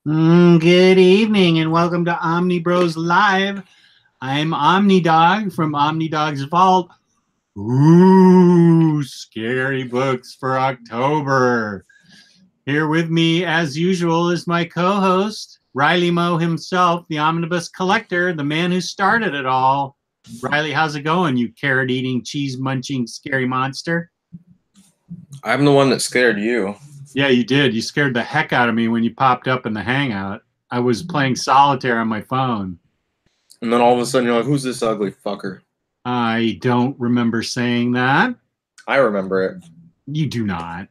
Good evening and welcome to Omnibroslive. I'm Omnidog from Omnidog's Vault. Ooh, scary books for October. Here with me, as usual, is my co-host, Ryley Mo himself, the Omnibus Collector, the man who started it all. Ryley, how's it going, you carrot-eating, cheese-munching, scary monster? I'm the one that scared you. Yeah, you did. You scared the heck out of me when you popped up in the Hangout. I was playing solitaire on my phone. And then all of a sudden you're like, who's this ugly fucker? I don't remember saying that. I remember it. You do not.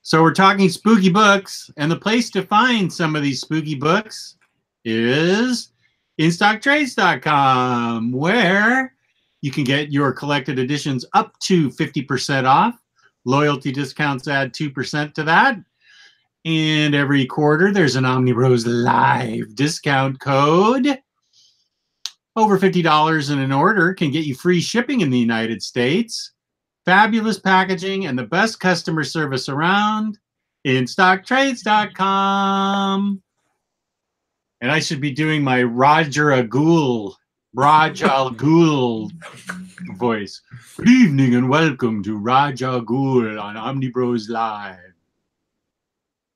So we're talking spooky books, and the place to find some of these spooky books is InStockTrades.com, where you can get your collected editions up to 50% off. Loyalty discounts add 2% to that. And every quarter, there's an Omnibroslive discount code. Over $50 in an order can get you free shipping in the United States. Fabulous packaging and the best customer service around. InStockTrades.com. And I should be doing my Raj Al Ghul voice. Good evening and welcome to Raj Al Ghul on Omnibroslive.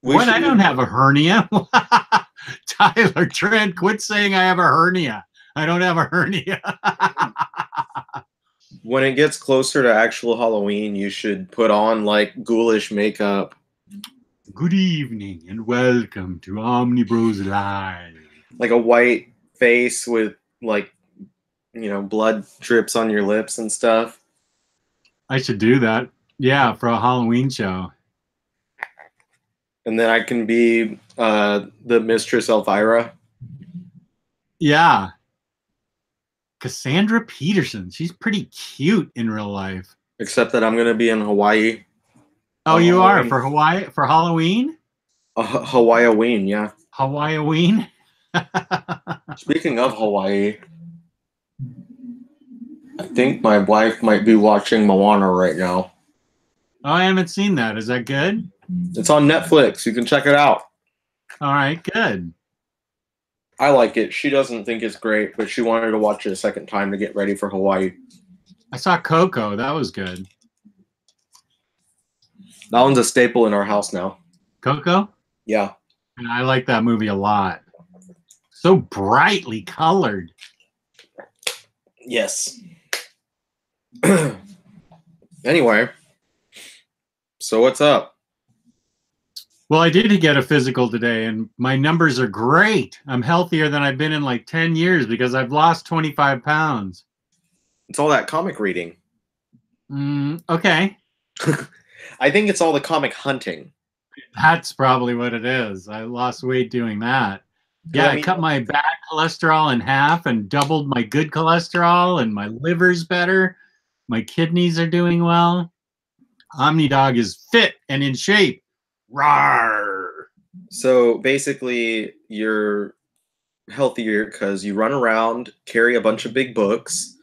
What? I don't have a hernia. Tyler Trent, quit saying I have a hernia. I don't have a hernia. When it gets closer to actual Halloween, you should put on like ghoulish makeup. Good evening and welcome to Omnibroslive. Like a white face with like, you know, blood drips on your lips and stuff. I should do that. Yeah, for a Halloween show. And then I can be the Mistress Elvira. Yeah. Cassandra Peterson. She's pretty cute in real life. Except that I'm going to be in Hawaii. Oh, you are? For Hawaii? For Halloween? Hawaii-ween, yeah. Hawaii-ween? Speaking of Hawaii, I think my wife might be watching Moana right now. Oh, I haven't seen that. Is that good? It's on Netflix. You can check it out. All right, good. I like it. She doesn't think it's great, but she wanted to watch it a second time to get ready for Hawaii. I saw Coco. That was good. That one's a staple in our house now. Coco? Yeah. And I like that movie a lot. So brightly colored. Yes. Anyway, so what's up? Well, I did get a physical today, and my numbers are great. I'm healthier than I've been in like 10 years because I've lost 25 pounds. It's all that comic reading. Okay. I think it's all the comic hunting. That's probably what it is. I lost weight doing that. Yeah, I cut my bad cholesterol in half and doubled my good cholesterol, and my liver's better. My kidneys are doing well. Omnidog is fit and in shape. Rawr. So basically, you're healthier because you run around, carry a bunch of big books.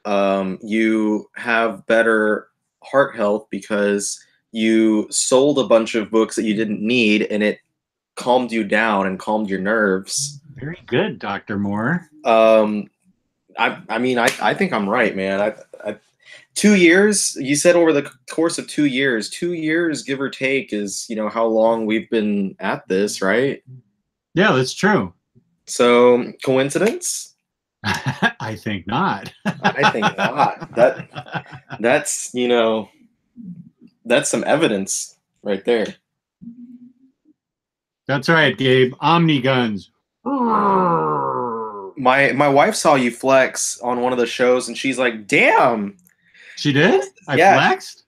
You have better heart health because you sold a bunch of books that you didn't need, and it calmed you down and calmed your nerves. Very good, Dr. Moore. I mean, I think I'm right, man. 2 years, you said over the course of 2 years, 2 years, give or take, is, you know, how long we've been at this, right? Yeah, that's true. So, coincidence? I think not. I think not. That's, you know, that's some evidence right there. That's right, Gabe. Omni guns. My wife saw you flex on one of the shows, and she's like, damn. She did? I flexed?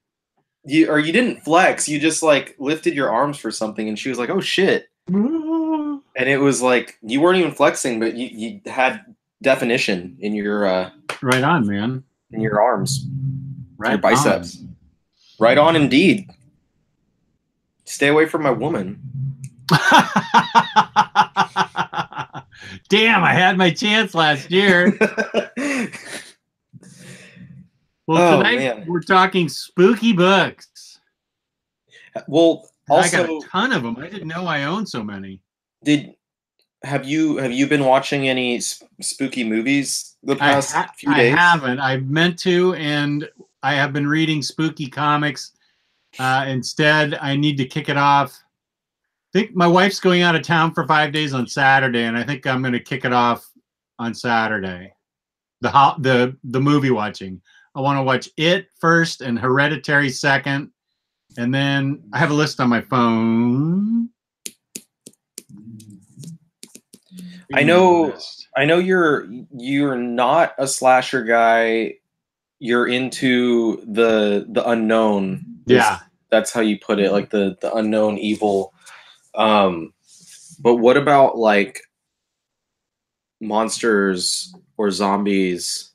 You didn't flex. You just, like, lifted your arms for something, and she was like, oh, shit. And it was like, you weren't even flexing, but you had definition in your... right on, man. In your arms. Right your biceps. on. Right on, indeed. Stay away from my woman. Damn, I had my chance last year. Well, tonight we're talking spooky books. Well, And I got a also, ton of them. I didn't know I owned so many. have you been watching any spooky movies the past few I days? haven't. I meant to, and I have been reading spooky comics. Instead, I need to kick it off. I think my wife's going out of town for 5 days on Saturday, and I think I'm going to kick it off on Saturday. The movie watching. I want to watch It first and Hereditary second, and then I have a list on my phone. I know you're not a slasher guy. You're into the unknown. Yeah. That's how you put it, like the unknown evil. But what about like monsters or zombies?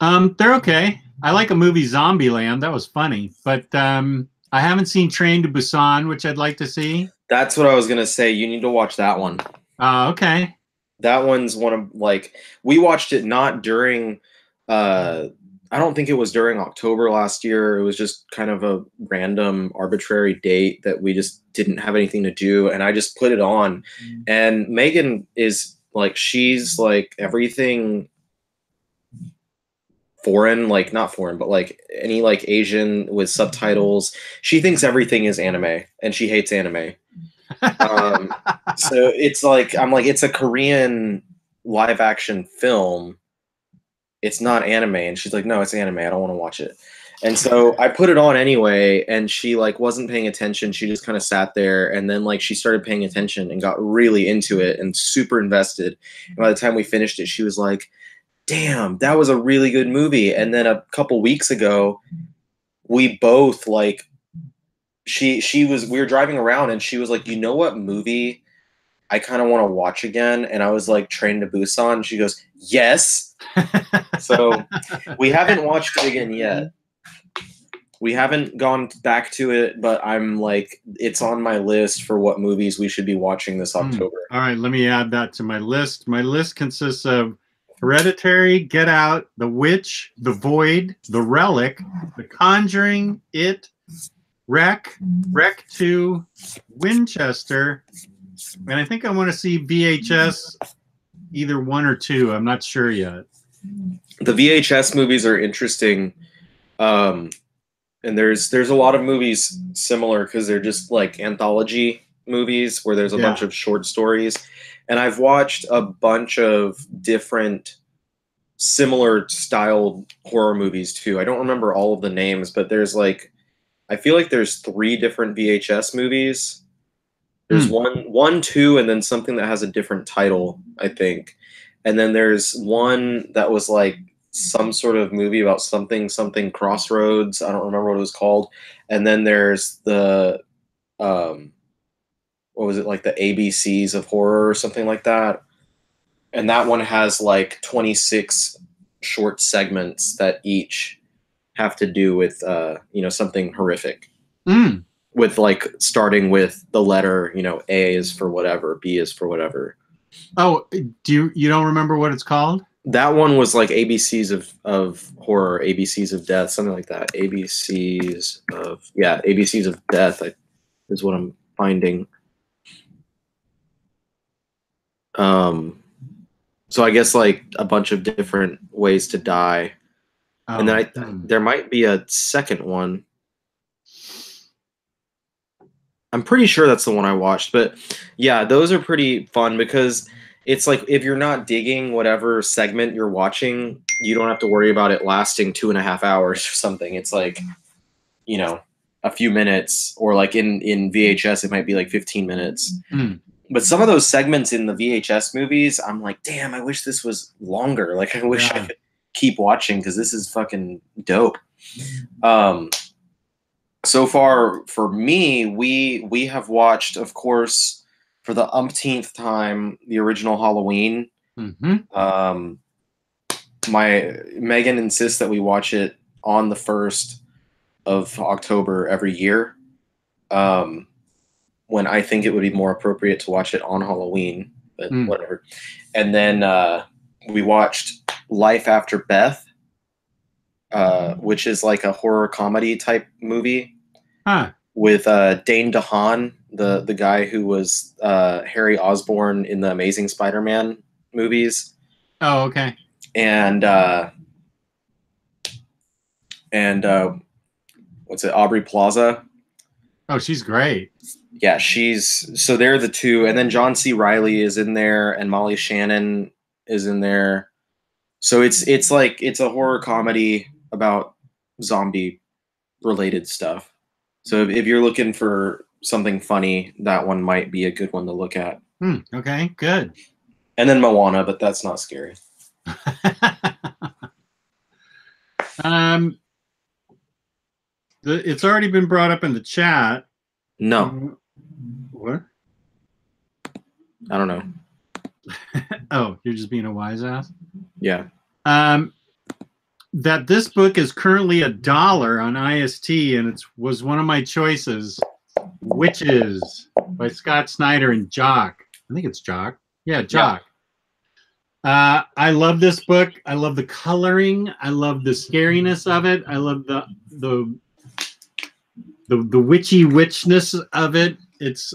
They're okay. I like a movie Zombieland. That was funny, but I haven't seen Train to Busan, which I'd like to see. That's what I was gonna say. You need to watch that one. Okay. That one's one of like we watched it not during I don't think it was during October last year. It was just kind of a random arbitrary date that we just didn't have anything to do and I just put it on. And Megan is like she's like everything foreign, like not foreign, but like any like Asian with subtitles. She thinks everything is anime and she hates anime. So it's like I'm like it's a Korean live action film. It's not anime, and she's like, no, it's anime. I don't want to watch it. And so I put it on anyway, and she like wasn't paying attention. She just kind of sat there, and then like she started paying attention and got really into it and super invested. And by the time we finished it, she was like, damn, that was a really good movie. And then a couple weeks ago, we both like we were driving around and she was like, you know what movie I kind of want to watch again? And I was like, Train to Busan. And she goes, yes. So we haven't watched it again yet. We haven't gone back to it, but I'm like, it's on my list for what movies we should be watching this October. All right, let me add that to my list. My list consists of Hereditary, Get Out, The Witch, The Void, The Relic, The Conjuring, It, Wreck, Wreck 2, Winchester, and I think I want to see VHS, either 1 or 2. I'm not sure yet. The VHS movies are interesting, and there's a lot of movies similar because they're just like anthology movies where there's a bunch of short stories. And I've watched a bunch of different similar styled horror movies too. I don't remember all of the names, but there's like, I feel like there's 3 different VHS movies. There's one, 2, and then something that has a different title, I think. And then there's one that was like some sort of movie about something Crossroads. I don't remember what it was called. And then there's the what was it, like the ABCs of horror or something like that. And that one has like 26 short segments that each have to do with something horrific. With like starting with the letter, A is for whatever, B is for whatever. Oh, you don't remember what it's called? That one was like ABCs of horror, ABCs of death, something like that. ABCs of death is what I'm finding. So I guess like a bunch of different ways to die. And then there might be a second one. I'm pretty sure that's the one I watched, but yeah, those are pretty fun because it's like if you're not digging whatever segment you're watching, you don't have to worry about it lasting 2.5 hours or something. It's like, a few minutes, or like in VHS, it might be like 15 minutes. But some of those segments in the VHS movies, I'm like, damn, I wish this was longer. Like, I wish I could keep watching because this is fucking dope. So far for me, we have watched, of course, for the umpteenth time, the original Halloween. My Megan insists that we watch it on the 1st of October every year. When I think it would be more appropriate to watch it on Halloween, but whatever. And then we watched Life After Beth, which is like a horror comedy type movie. with Dane DeHaan, the guy who was Harry Osborn in the Amazing Spider-Man movies. Oh, okay. And what's it, Aubrey Plaza? Oh, she's great. Yeah, so they're the two, and then John C. Reilly is in there, and Molly Shannon is in there. So it's like it's a horror comedy about zombie related stuff. So if you're looking for something funny, that one might be a good one to look at. Okay, good. And then Moana, but that's not scary. It's already been brought up in the chat. No. What? I don't know. Oh, you're just being a wise ass? Yeah. That this book is currently $1 on IST, and it was one of my choices. Witches by Scott Snyder and Jock. I think it's Jock. Yeah, Jock. Yeah. I love this book. I love the coloring. I love the scariness of it. I love the witchy witchness of it. It's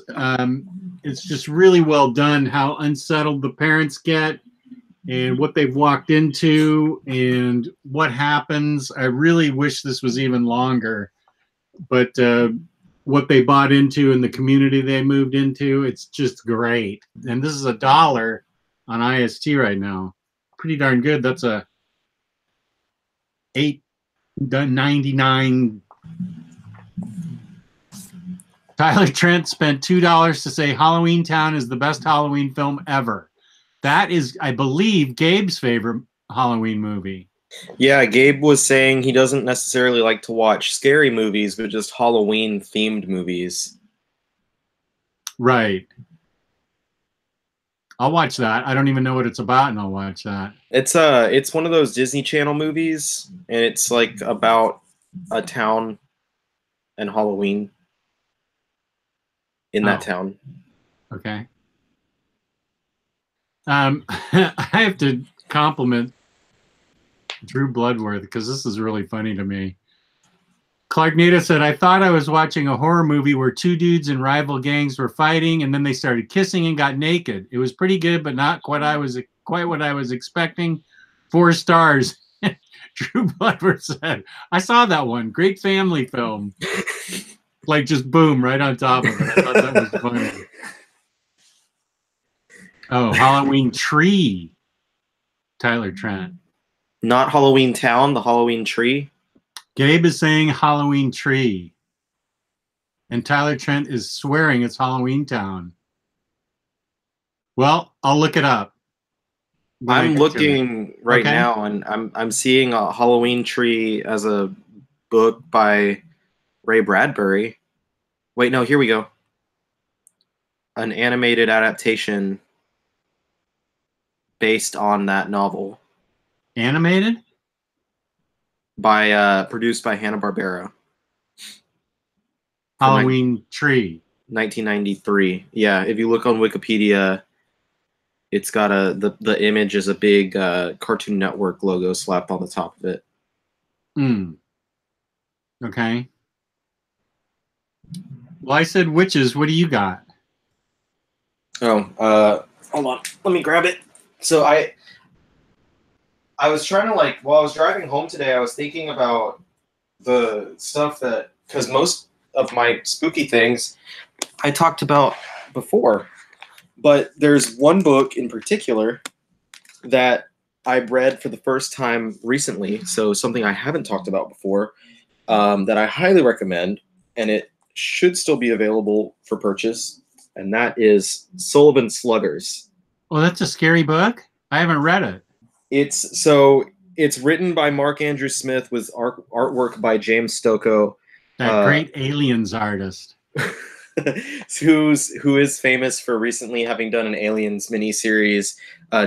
just really well done. How unsettled the parents get, and what they've walked into, and what happens. I really wish this was even longer, but what they bought into and the community they moved into, it's just great. And this is $1 on IST right now. Pretty darn good. That's a $8.99. Tyler Trent spent $2 to say Halloween Town is the best Halloween film ever. That is, I believe, Gabe's favorite Halloween movie. Yeah, Gabe was saying he doesn't necessarily like to watch scary movies, but just Halloween-themed movies. Right. I'll watch that. I don't even know what it's about, and I'll watch that. It's one of those Disney Channel movies, and it's like about a town and Halloween in that town. Okay. I have to compliment Drew Bloodworth because this is really funny to me. Clark Nita said, I thought I was watching a horror movie where two dudes in rival gangs were fighting, and then they started kissing and got naked. It was pretty good, but not quite what I was expecting. 4 stars. Drew Bloodworth said, I saw that one. Great family film. Like just boom, right on top of it. I thought that was funny. Oh, Halloween Tree. Tyler Trent. Not Halloween Town, the Halloween Tree. Gabe is saying Halloween Tree. And Tyler Trent is swearing it's Halloween Town. Well, I'll look it up. I'm looking right now, and I'm seeing a Halloween Tree as a book by Ray Bradbury. Wait, no, here we go. An animated adaptation based on that novel. Animated? By produced by Hanna-Barbera. Halloween Tree. 1993. Yeah, if you look on Wikipedia, it's got the image is a big Cartoon Network logo slapped on the top of it. Okay. Well, I said witches. What do you got? Oh, hold on. Let me grab it. So I was trying to, like, while I was driving home today, I was thinking about the stuff that, because most of my spooky things I talked about before, but there's one book in particular that I read for the first time recently, so something I haven't talked about before, that I highly recommend, and it should still be available for purchase, and that is Sullivan Sluggers. Well, that's a scary book. I haven't read it. It's written by Mark Andrew Smith with artwork by James Stokoe, that great Aliens artist, who is famous for recently having done an Aliens miniseries,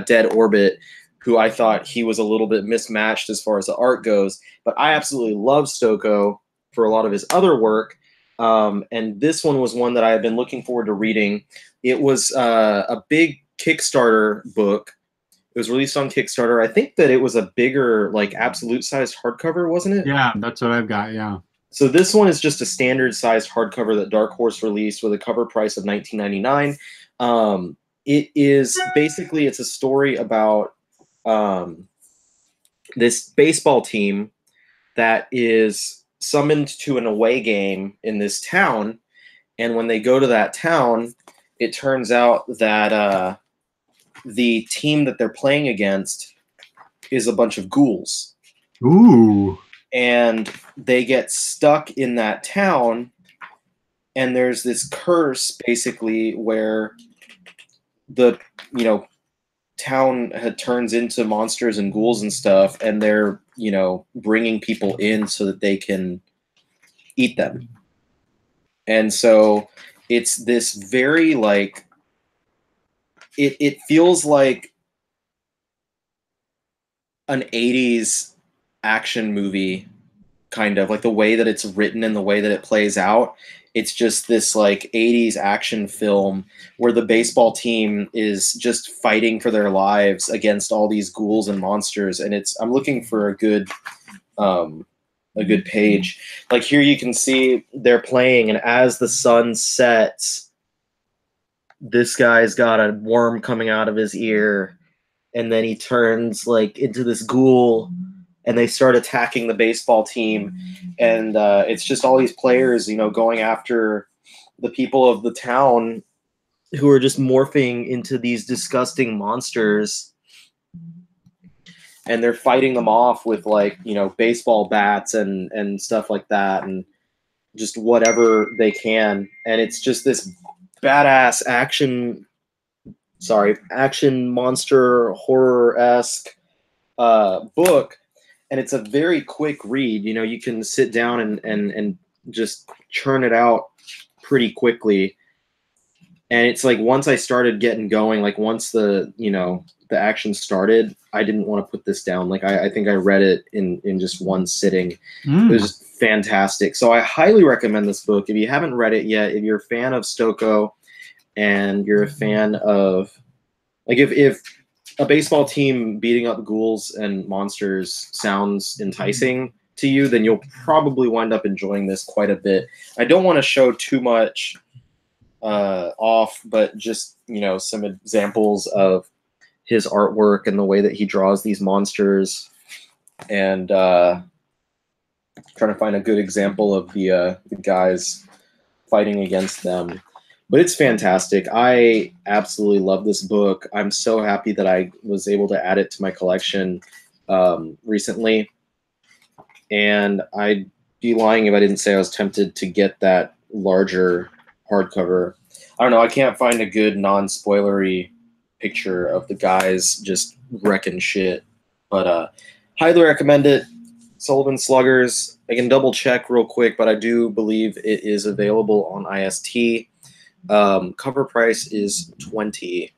Dead Orbit. Who I thought he was a little bit mismatched as far as the art goes, but I absolutely love Stokoe for a lot of his other work. And this one was one that I had been looking forward to reading. It was a big Kickstarter book. It was released on Kickstarter. I think that it was a bigger, like, absolute size hardcover, wasn't it? Yeah, that's what I've got, yeah. So this one is just a standard-sized hardcover that Dark Horse released with a cover price of $19.99. It is basically, it's a story about this baseball team that is summoned to an away game in this town, and when they go to that town, it turns out that the team that they're playing against is a bunch of ghouls. Ooh. And they get stuck in that town, and there's this curse basically where the town turns into monsters and ghouls and stuff, and they're bringing people in so that they can eat them. And so it's this very like it feels like an 80s action movie, kind of like the way that it's written and the way that it plays out. It's just this like 80s action film where the baseball team is just fighting for their lives against all these ghouls and monsters. And I'm looking for a good page. Like here you can see they're playing, and as the sun sets, this guy's got a worm coming out of his ear, and then he turns like into this ghoul, and they start attacking the baseball team. And it's just all these players, going after the people of the town who are just morphing into these disgusting monsters. And they're fighting them off with like, baseball bats and stuff like that, and just whatever they can. And it's just this badass action monster horror-esque book. And it's a very quick read. You can sit down and just churn it out pretty quickly. And it's like once I started getting going, like once the action started, I didn't want to put this down. Like I think I read it in just one sitting. It was just fantastic. So I highly recommend this book. If you haven't read it yet, if you're a fan of Stoko and you're a fan of like if a baseball team beating up ghouls and monsters sounds enticing to you, then you'll probably wind up enjoying this quite a bit. I don't want to show too much off, but just, some examples of his artwork and the way that he draws these monsters, and trying to find a good example of the guys fighting against them. But it's fantastic. I absolutely love this book. I'm so happy that I was able to add it to my collection recently. And I'd be lying if I didn't say I was tempted to get that larger hardcover. I don't know. I can't find a good non-spoilery picture of the guys just wrecking shit. But highly recommend it. Sullivan Sluggers. I can double check real quick, but I do believe it is available on IST. Cover price is $20.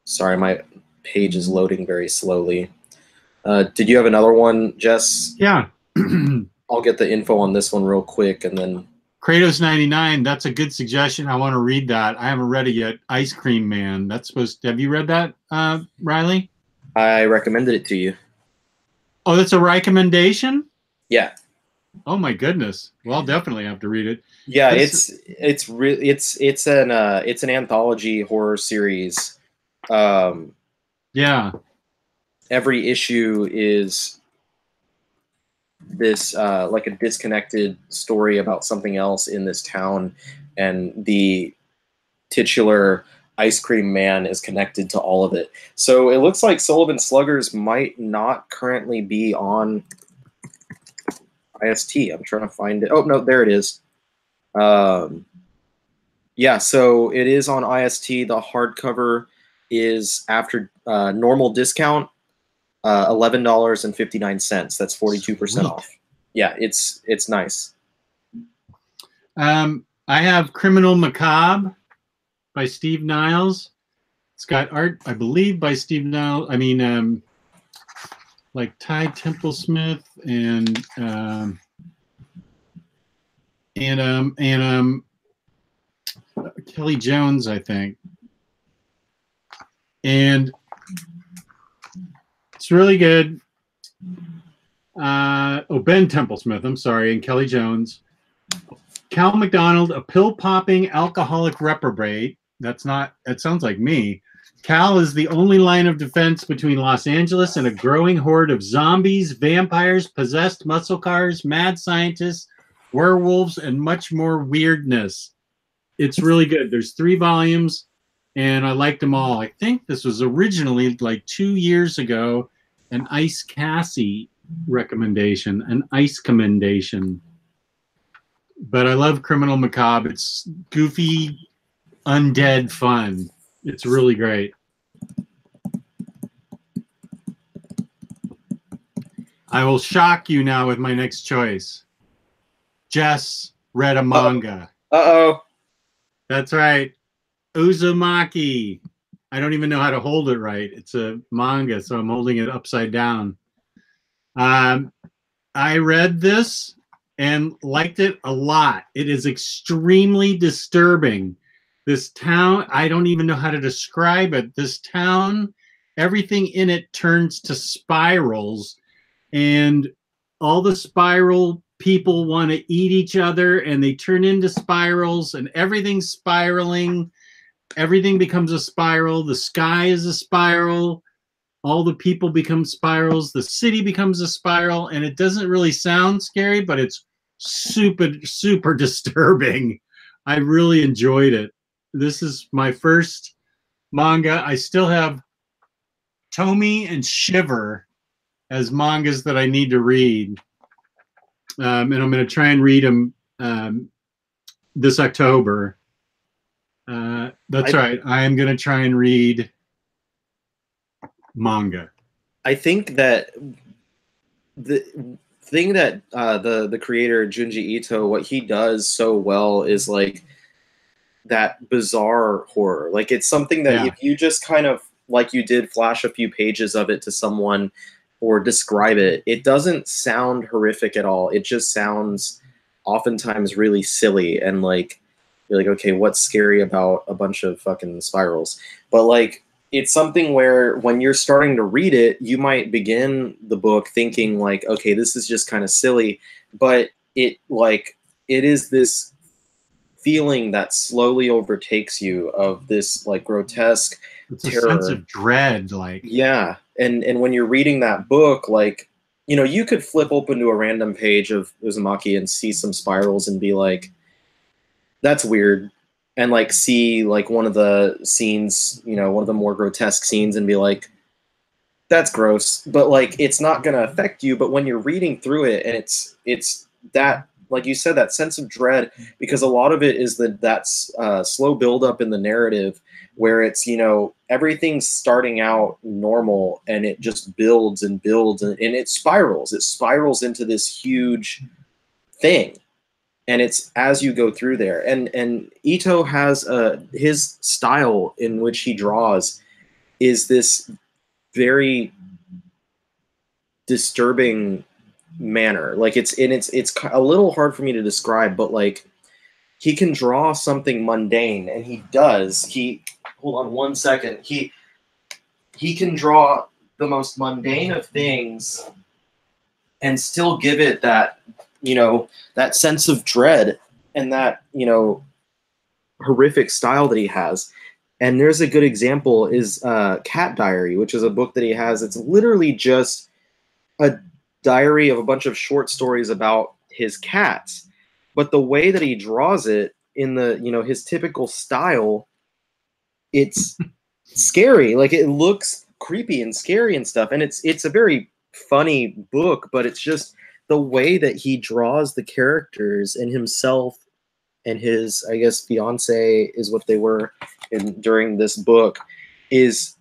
Sorry, my page is loading very slowly. Did you have another one, Jess? Yeah. I'll get the info on this one real quick, and then Kratos 99. That's a good suggestion. I want to read that. I haven't read it yet. Ice Cream Man. That's supposed to. Have you read that, Ryley? I recommended it to you. Oh, that's a recommendation? Yeah. Oh my goodness. Well, I'll definitely have to read it. Yeah, it's an anthology horror series. Yeah. Every issue is this like a disconnected story about something else in this town, and the titular Ice Cream Man is connected to all of it. So it looks like Sullivan Sluggers might not currently be on IST. I'm trying to find it. Oh, no, there it is. Yeah, so it is on IST. The hardcover is after normal discount, $11.59. That's 42% off. Yeah, it's nice. I have Criminal Macabre by Steve Niles. It's got art, I believe, by Steve Niles. I mean, like Ty Templesmith and Kelly Jones, I think. And it's really good. Ben Templesmith, I'm sorry, and Kelly Jones. Cal McDonald, a pill-popping alcoholic reprobate. That sounds like me. Cal is the only line of defense between Los Angeles and a growing horde of zombies, vampires, possessed muscle cars, mad scientists, werewolves, and much more weirdness. It's really good. There's 3 volumes, and I liked them all. I think this was originally, like 2 years ago, an Ice Cassie recommendation, an Ice commendation. But I love Criminal Macabre. It's goofy, undead fun. It's really great. I will shock you now with my next choice. Jess read a manga. Uh-oh. That's right. Uzumaki. I don't even know how to hold it right. It's a manga, so I'm holding it upside down. I read this and liked it a lot. It is extremely disturbing. This town, I don't even know how to describe it. This town, everything in it turns to spirals, and all the spiral people want to eat each other, and they turn into spirals, and everything's spiraling. Everything becomes a spiral. The sky is a spiral. All the people become spirals. The city becomes a spiral, and it doesn't really sound scary, but it's super, super disturbing. I really enjoyed it. This is my first manga. I still have Tomy and Shiver as mangas that I need to read. And I'm going to try and read them this October. That's right. I am going to try and read manga. I think that the thing that the creator Junji Ito, what he does so well is like that bizarre horror. Like it's something that if you just kind of like you did flash a few pages of it to someone or describe it, it doesn't sound horrific at all. It just sounds oftentimes really silly and like you're like, okay, what's scary about a bunch of fucking spirals? But like it's something where when you're starting to read it, you might begin the book thinking like, okay, this is just kind of silly, but it is this feeling that slowly overtakes you of this like grotesque terror. A sense of dread, like yeah. And when you're reading that book, like, you know, you could flip open to a random page of Uzumaki and see some spirals and be like, that's weird. And like see like one of the scenes, you know, one of the more grotesque scenes and be like, that's gross. But like it's not gonna affect you. But when you're reading through it and it's that, like you said, that sense of dread, because a lot of it is that slow buildup in the narrative where it's, you know, everything's starting out normal and it just builds and builds and it spirals. It spirals into this huge thing. And it's as you go through there. And Ito has his style in which he draws is this very disturbing manner. Like it's a little hard for me to describe, but like he can draw something mundane, and he does. Hold on one second. He can draw the most mundane of things and still give it that, you know, that sense of dread and that, you know, horrific style that he has. And there's a good example is Cat Diary, which is a book that he has. It's literally just a diary of a bunch of short stories about his cats. But the way that he draws it in the, you know, his typical style, it's scary. Like it looks creepy and scary and stuff. And it's a very funny book, but it's just the way that he draws the characters and himself and his, I guess, fiance is what they were during this book, is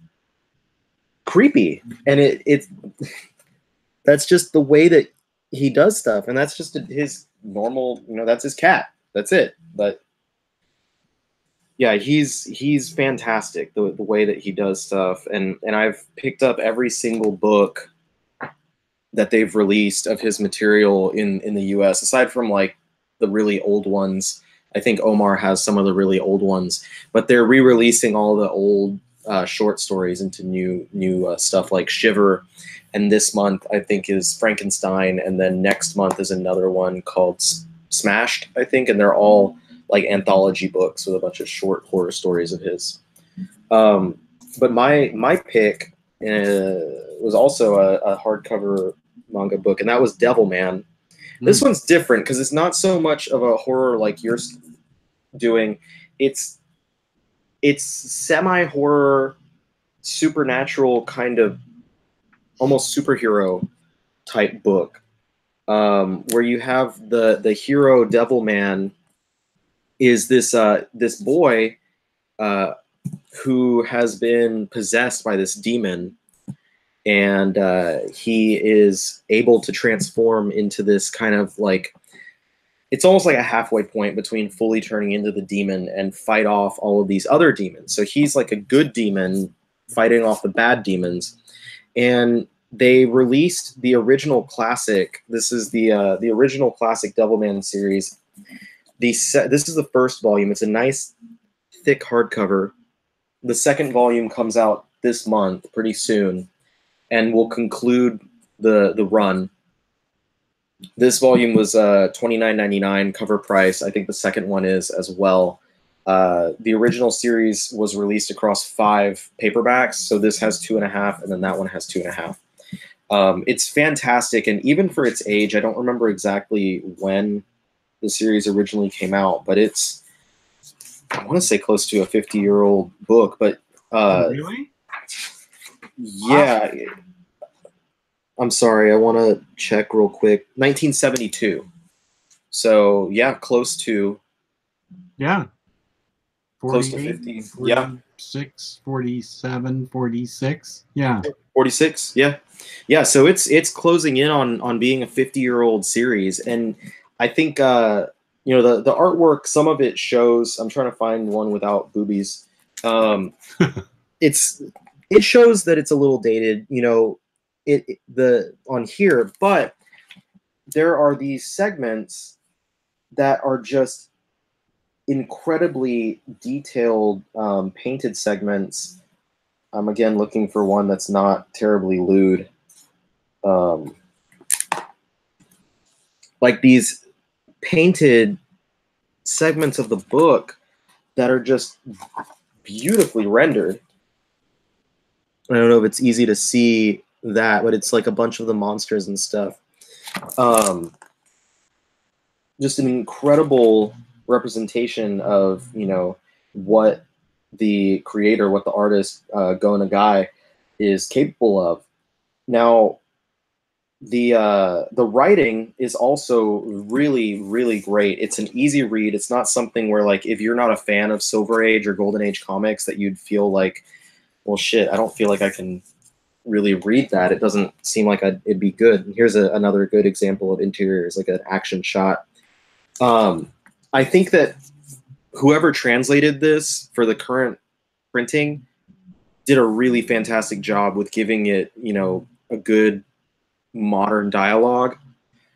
creepy. And it's that's just the way that he does stuff. And that's just his normal, you know, that's his cat. That's it. But yeah, he's fantastic, the way that he does stuff. And I've picked up every single book that they've released of his material in the US, aside from like the really old ones. I think Omar has some of the really old ones, but they're re-releasing all the old short stories into new stuff like Shiver, and this month I think is Frankenstein, and then next month is another one called Smashed, I think, and they're all like anthology books with a bunch of short horror stories of his. But my pick was also a hardcover manga book, and that was Devilman. This one's different because it's not so much of a horror like you're doing. It's semi-horror, supernatural kind of almost superhero type book, where you have the hero Devilman is this boy who has been possessed by this demon, and he is able to transform into this kind of like, it's almost like a halfway point between fully turning into the demon and fight off all of these other demons. So he's like a good demon fighting off the bad demons. And they released the original classic. This is the original classic Devilman series. This is the first volume. It's a nice thick hardcover. The second volume comes out this month, pretty soon, and will conclude the run. This volume was $29.99 cover price. I think the second one is as well. The original series was released across 5 paperbacks, so this has 2.5, and then that one has 2.5. It's fantastic, and even for its age, I don't remember exactly when the series originally came out, but it's, I want to say close to a 50-year-old book, but really? Yeah. I'm sorry, I want to check real quick. 1972. So, yeah, close to. Yeah. 48, close to 50. 46, 47, 46. Yeah. 46, yeah. Yeah, so it's closing in on being a 50-year-old series. And I think, the artwork, some of it shows, I'm trying to find one without boobies. It shows that it's a little dated, on here, but there are these segments that are just incredibly detailed, painted segments. I'm again looking for one that's not terribly lewd. Like these painted segments of the book that are just beautifully rendered. I don't know if it's easy to see that, but it's like a bunch of the monsters and stuff. Just an incredible representation of, what the creator, what the artist, Go Nagai, is capable of. Now, the writing is also really, really great. It's an easy read. It's not something where, like, if you're not a fan of Silver Age or Golden Age comics, that you'd feel like, well, shit, I don't feel like I can really read that. It doesn't seem like it'd be good. And here's another good example of interiors, like an action shot. I think that whoever translated this for the current printing did a really fantastic job with giving it, a good modern dialogue.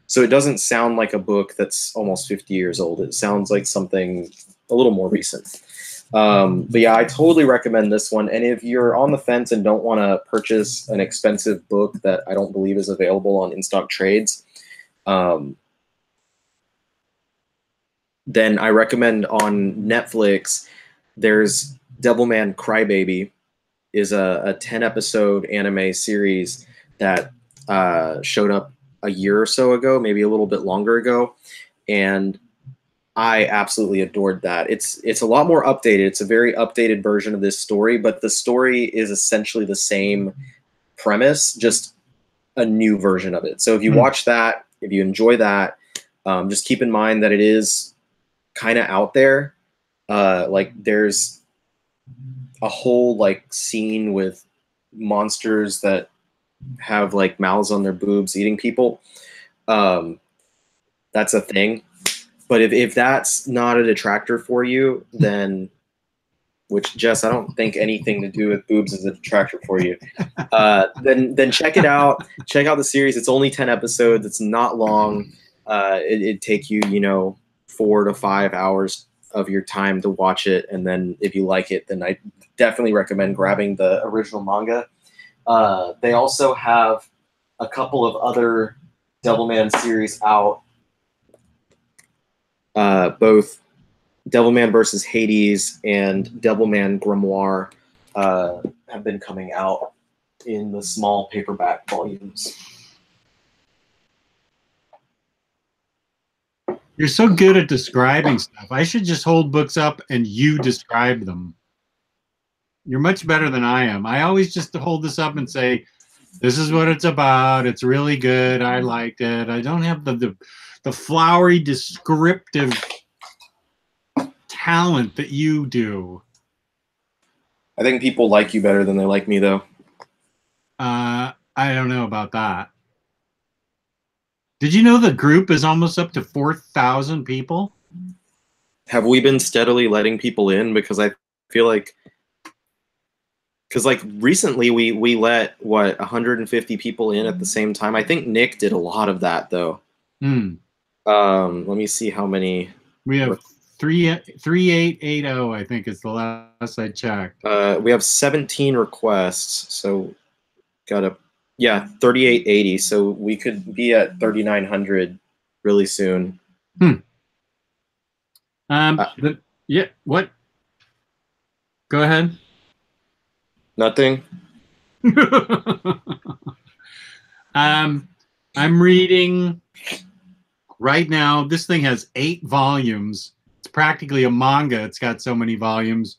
So it doesn't sound like a book that's almost 50 years old. It sounds like something a little more recent. But yeah, I totally recommend this one. And if you're on the fence and don't want to purchase an expensive book that I don't believe is available on InStockTrades, then I recommend on Netflix, there's Devilman Crybaby, is a 10-episode anime series that showed up a year or so ago, maybe a little bit longer ago. And I absolutely adored that. It's a lot more updated. It's a very updated version of this story, but the story is essentially the same premise, just a new version of it. So if you watch that, if you enjoy that, just keep in mind that it is kind of out there. Like there's a whole like scene with monsters that have like mouths on their boobs eating people. That's a thing. But if that's not a detractor for you, then, which, Jess, I don't think anything to do with boobs is a detractor for you, then check it out. Check out the series. It's only 10 episodes. It's not long. It'd take you, 4 to 5 hours of your time to watch it, and then if you like it, then I definitely recommend grabbing the original manga. They also have a couple of other Devilman series out, both Devilman versus Hades and Devilman Grimoire have been coming out in the small paperback volumes. You're so good at describing stuff. I should just hold books up and you describe them. You're much better than I am. I always just hold this up and say, this is what it's about. It's really good. I liked it. I don't have the flowery descriptive talent that you do. I think people like you better than they like me, though. I don't know about that. Did you know the group is almost up to 4,000 people? Have we been steadily letting people in? Because I feel like, recently we let, what, 150 people in at the same time? I think Nick did a lot of that, though. Let me see how many. We have 3880, I think is the last I checked. We have 17 requests, so got 3880. So we could be at 3,900 really soon. Yeah. What? Go ahead. Nothing. I'm reading right now. This thing has 8 volumes. It's practically a manga. It's got so many volumes,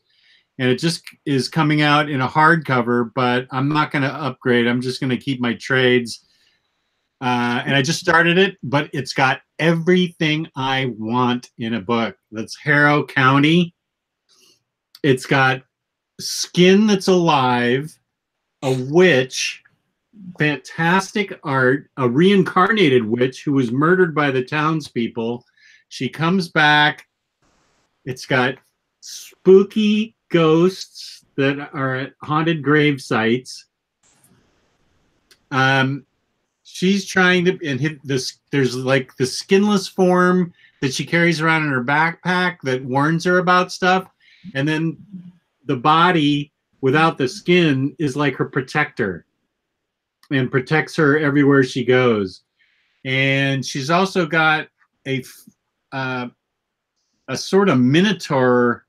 and it just is coming out in a hardcover, but I'm not going to upgrade. I'm just going to keep my trades. And I just started it, but it's got everything I want in a book. That's Harrow County. It's got skin that's alive, a witch, fantastic art, a reincarnated witch who was murdered by the townspeople. She comes back. It's got spooky ghosts that are at haunted grave sites. She's trying to hit this. There's like the skinless form that she carries around in her backpack that warns her about stuff, and then the body without the skin is like her protector and protects her everywhere she goes. And she's also got a sort of minotaur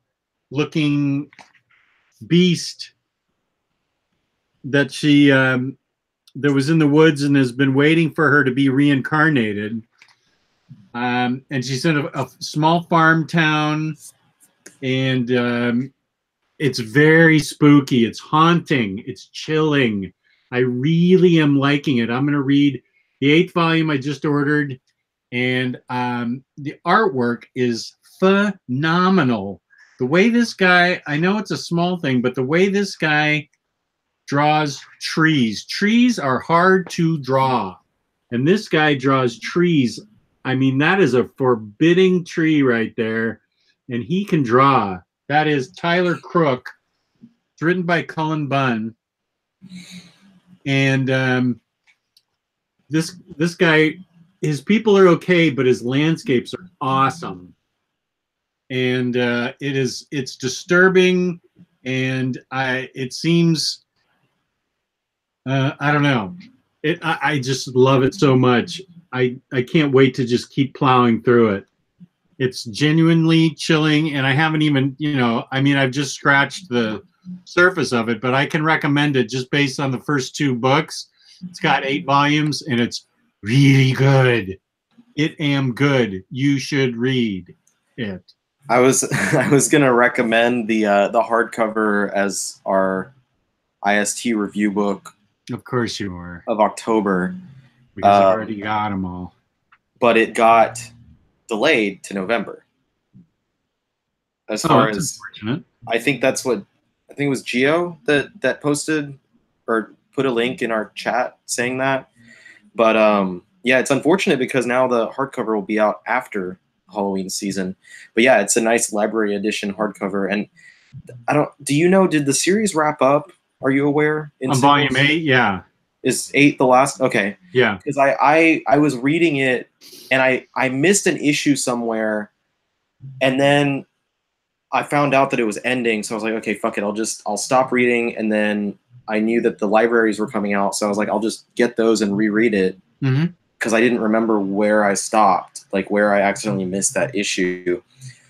looking beast that she that was in the woods and has been waiting for her to be reincarnated. And she's in a small farm town, and it's very spooky. It's haunting. It's chilling. I really am liking it. I'm going to read the 8th volume I just ordered, and the artwork is phenomenal. The way this guy, I know it's a small thing, but the way this guy draws trees. Trees are hard to draw, and this guy draws trees. I mean, that is a forbidding tree right there, and he can draw. That is Tyler Crook. It's written by Cullen Bunn. And this guy, his people are okay, but his landscapes are awesome. And it's disturbing, and it seems I don't know. I just love it so much. I can't wait to just keep plowing through it. It's genuinely chilling, and I haven't even, I mean, I've just scratched the surface of it, but I can recommend it just based on the first 2 books. It's got 8 volumes, and it's really good. It am good. You should read it. I was gonna recommend the hardcover as our IST review book. Of course you were. Of October. Because I already got them all. But it got delayed to November. As far as unfortunate. I think it was Gio that posted or put a link in our chat saying that. But yeah, it's unfortunate because now the hardcover will be out after Halloween season. But yeah, it's a nice library edition hardcover. And did the series wrap up? Are you aware? On volume 8, yeah. Is 8 the last? Okay. Yeah. Because I was reading it and I missed an issue somewhere, and then I found out that it was ending, so I was like, okay, fuck it, I'll stop reading. And then I knew that the libraries were coming out, so I was like, I'll just get those and reread it, because I didn't remember where I stopped, like where I accidentally missed that issue.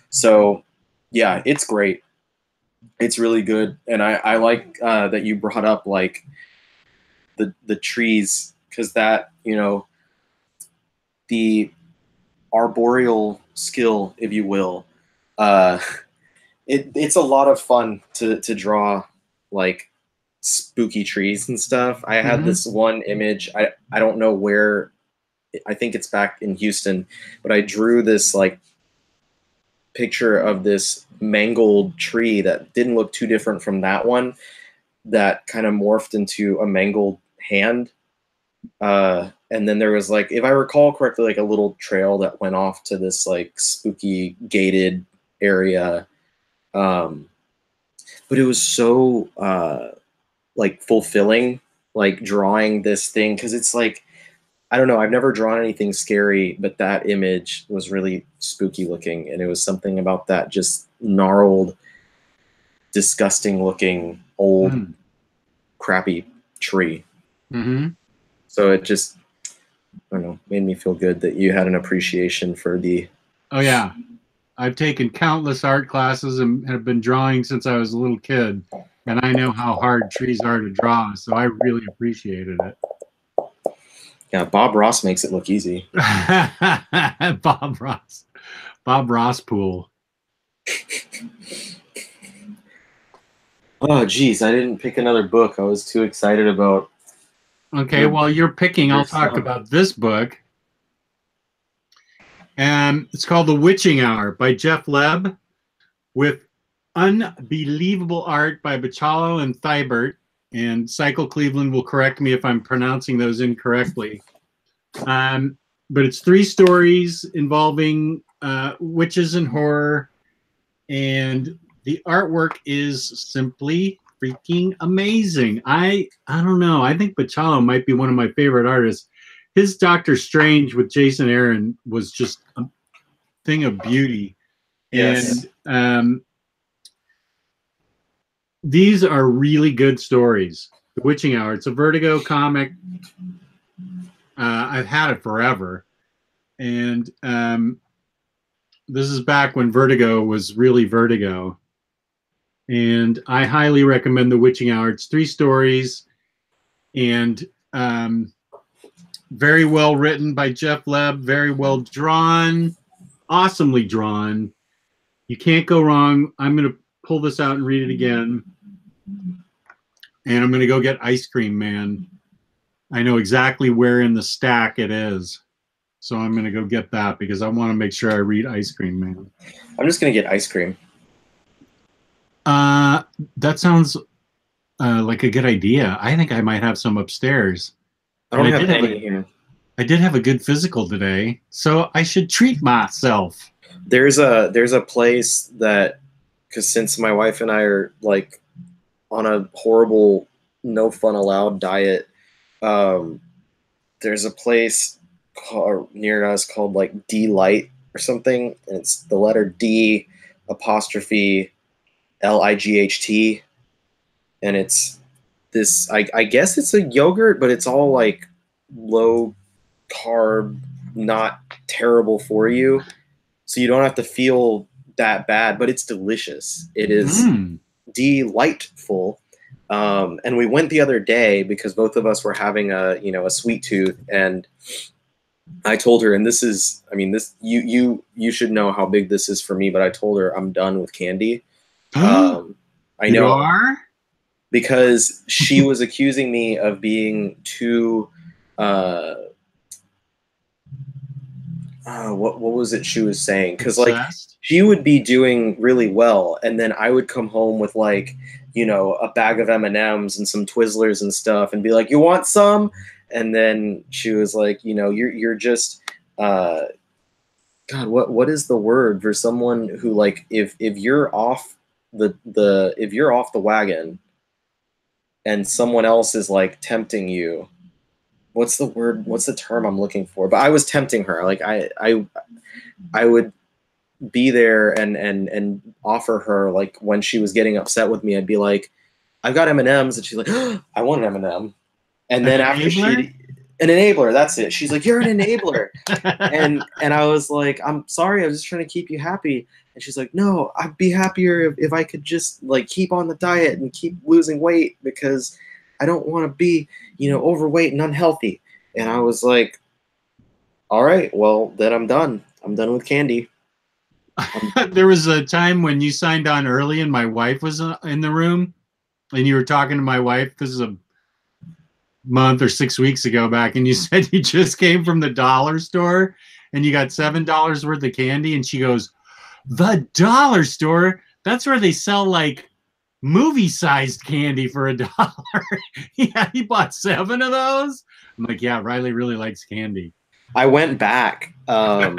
So yeah, it's great. It's really good, and I like that you brought up like the trees, because that, you know, the arboreal skill, if you will, uh, it's a lot of fun to draw like spooky trees and stuff. I had this one image. I don't know where. I think it's back in Houston, but I drew this like picture of this mangled tree that didn't look too different from that one, that kind of morphed into a mangled hand. And then there was, like, if I recall correctly, like a little trail that went off to this like spooky gated area. But it was so like fulfilling, like drawing this thing, because it's like, I don't know, I've never drawn anything scary, but that image was really spooky looking, and it was something about that just gnarled, disgusting looking old crappy tree. So it just, I don't know, made me feel good that you had an appreciation for the... Oh yeah, I've taken countless art classes and have been drawing since I was a little kid, and I know how hard trees are to draw, so I really appreciated it. Yeah, Bob Ross makes it look easy. Bob Ross pool. Oh geez, I didn't pick another book. I was too excited about... Okay, while you're picking, I'll talk about this book. And it's called The Witching Hour by Jeff Leb, with unbelievable art by Bachalo and Thibert. And Cycle Cleveland will correct me if I'm pronouncing those incorrectly. But it's 3 stories involving witches and horror. And the artwork is simply freaking amazing. I don't know. I think Bachalo might be one of my favorite artists. His Doctor Strange with Jason Aaron was just a thing of beauty. Yes. And these are really good stories. The Witching Hour. It's a Vertigo comic. I've had it forever. And this is back when Vertigo was really Vertigo. And I highly recommend The Witching Hour. It's 3 stories, and very well written by Jeff Leb, very well drawn, awesomely drawn. You can't go wrong. I'm going to pull this out and read it again. And I'm going to go get Ice Cream Man. I know exactly where in the stack it is. So I'm going to go get that because I want to make sure I read Ice Cream Man. I'm just going to get ice cream. That sounds like a good idea. I think I might have some upstairs. I don't have any here. I did have a good physical today, so I should treat myself. There's a place that, because since my wife and I are like on a horrible no fun allowed diet, there's a place near us called like D Light or something, and it's the letter D apostrophe Light, and it's this, I guess it's a yogurt, but it's all like low carb, not terrible for you, so you don't have to feel that bad, but it's delicious. It is delightful. And we went the other day because both of us were having a sweet tooth, and I told her, and this is, I mean, this you should know how big this is for me, but I told her I'm done with candy. I know. You are? Because she was accusing me of being too what was it she was saying? Because like she would be doing really well, and then I would come home with like, a bag of M&Ms and some Twizzlers and stuff, and be like, "You want some?" And then she was like, "You're just God, what is the word for someone who, like, if you're off if you're off the wagon and someone else is like tempting you, what's the term I'm looking for?" But I was tempting her. Like I would be there and offer her, like, when she was getting upset with me, I'd be like, I've got M&Ms, and she's like, oh, I want an M&M. And then after an enabler, that's it. She's like, you're an enabler. and I was like, I'm sorry, I was just trying to keep you happy. And she's like, no, I'd be happier if I could just like keep on the diet and keep losing weight, because I don't want to be, you know, overweight and unhealthy. And I was like, all right, well, then I'm done. I'm done with candy. There was a time when you signed on early and my wife was in the room and you were talking to my wife. This is a month or 6 weeks ago back, and you said you just came from the dollar store and you got $7 worth of candy, and she goes, the dollar store? That's where they sell like movie-sized candy for $1. Yeah, he bought 7 of those. I'm like, yeah, Ryley really likes candy. I went back, and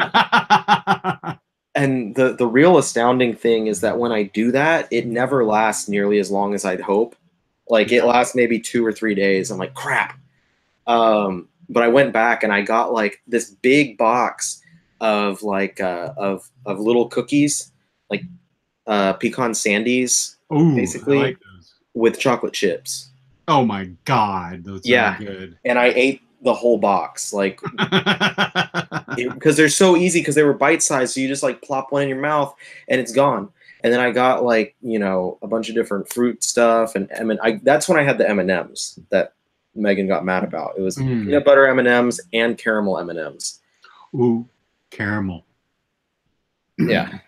the real astounding thing is that when I do that, it never lasts nearly as long as I'd hope. Like, it lasts maybe 2 or 3 days. I'm like, crap. But I went back and I got like this big box of like of little cookies, like pecan sandies, basically, like those. With chocolate chips. Oh my God, those are good. And I ate the whole box, like, because they're so easy, because they were bite-sized, so you just like plop one in your mouth and it's gone. And then I got like, you know, a bunch of different fruit stuff, and that's when I had the M&Ms that Megan got mad about. It was peanut butter M&Ms and caramel M&Ms. Ooh, caramel. Yeah.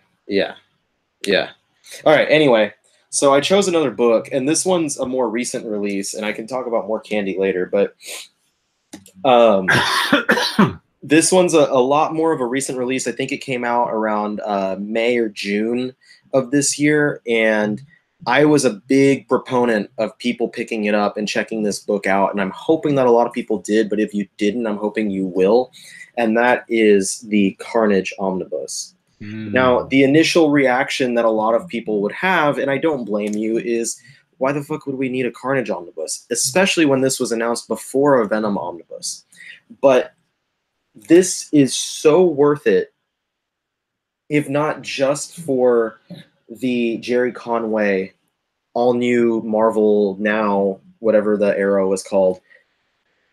All right. Anyway, so I chose another book, and this one's a more recent release, and I can talk about more candy later. But this one's a lot more of a recent release. I think it came out around May or June of this year, and I was a big proponent of people picking it up and checking this book out, and I'm hoping that a lot of people did, but if you didn't, I'm hoping you will, and that is the Carnage Omnibus. Now, the initial reaction that a lot of people would have, and I don't blame you, is why the fuck would we need a Carnage Omnibus, especially when this was announced before a Venom Omnibus? But this is so worth it, if not just for the Jerry Conway all-new Marvel Now, whatever the Arrow was called,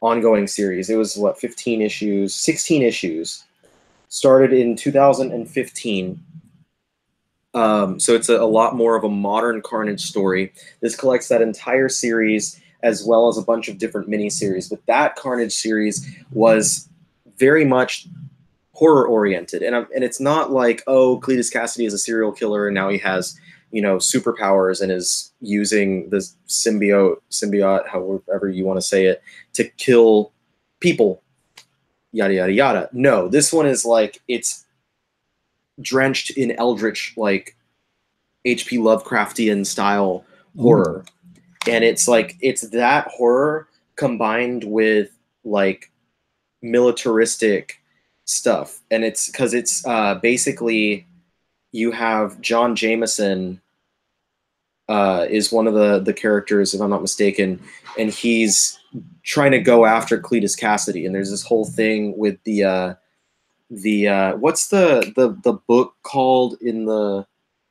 ongoing series. It was, what, 15 issues? 16 issues. Started in 2015. So it's a lot more of a modern Carnage story. This collects that entire series as well as a bunch of different miniseries. But that Carnage series was very much horror-oriented. And it's not like, oh, Cletus Cassidy is a serial killer and now he has, you know, superpowers and is using the symbiote, however you want to say it, to kill people, yada, yada, yada. No, this one is like, it's drenched in eldritch, like, H.P. Lovecraftian style horror. And it's like, it's that horror combined with, like, militaristic stuff. And it's because it's basically, you have John Jameson is one of the characters, if I'm not mistaken, and he's trying to go after Cletus Cassidy. And there's this whole thing with the what's the book called in the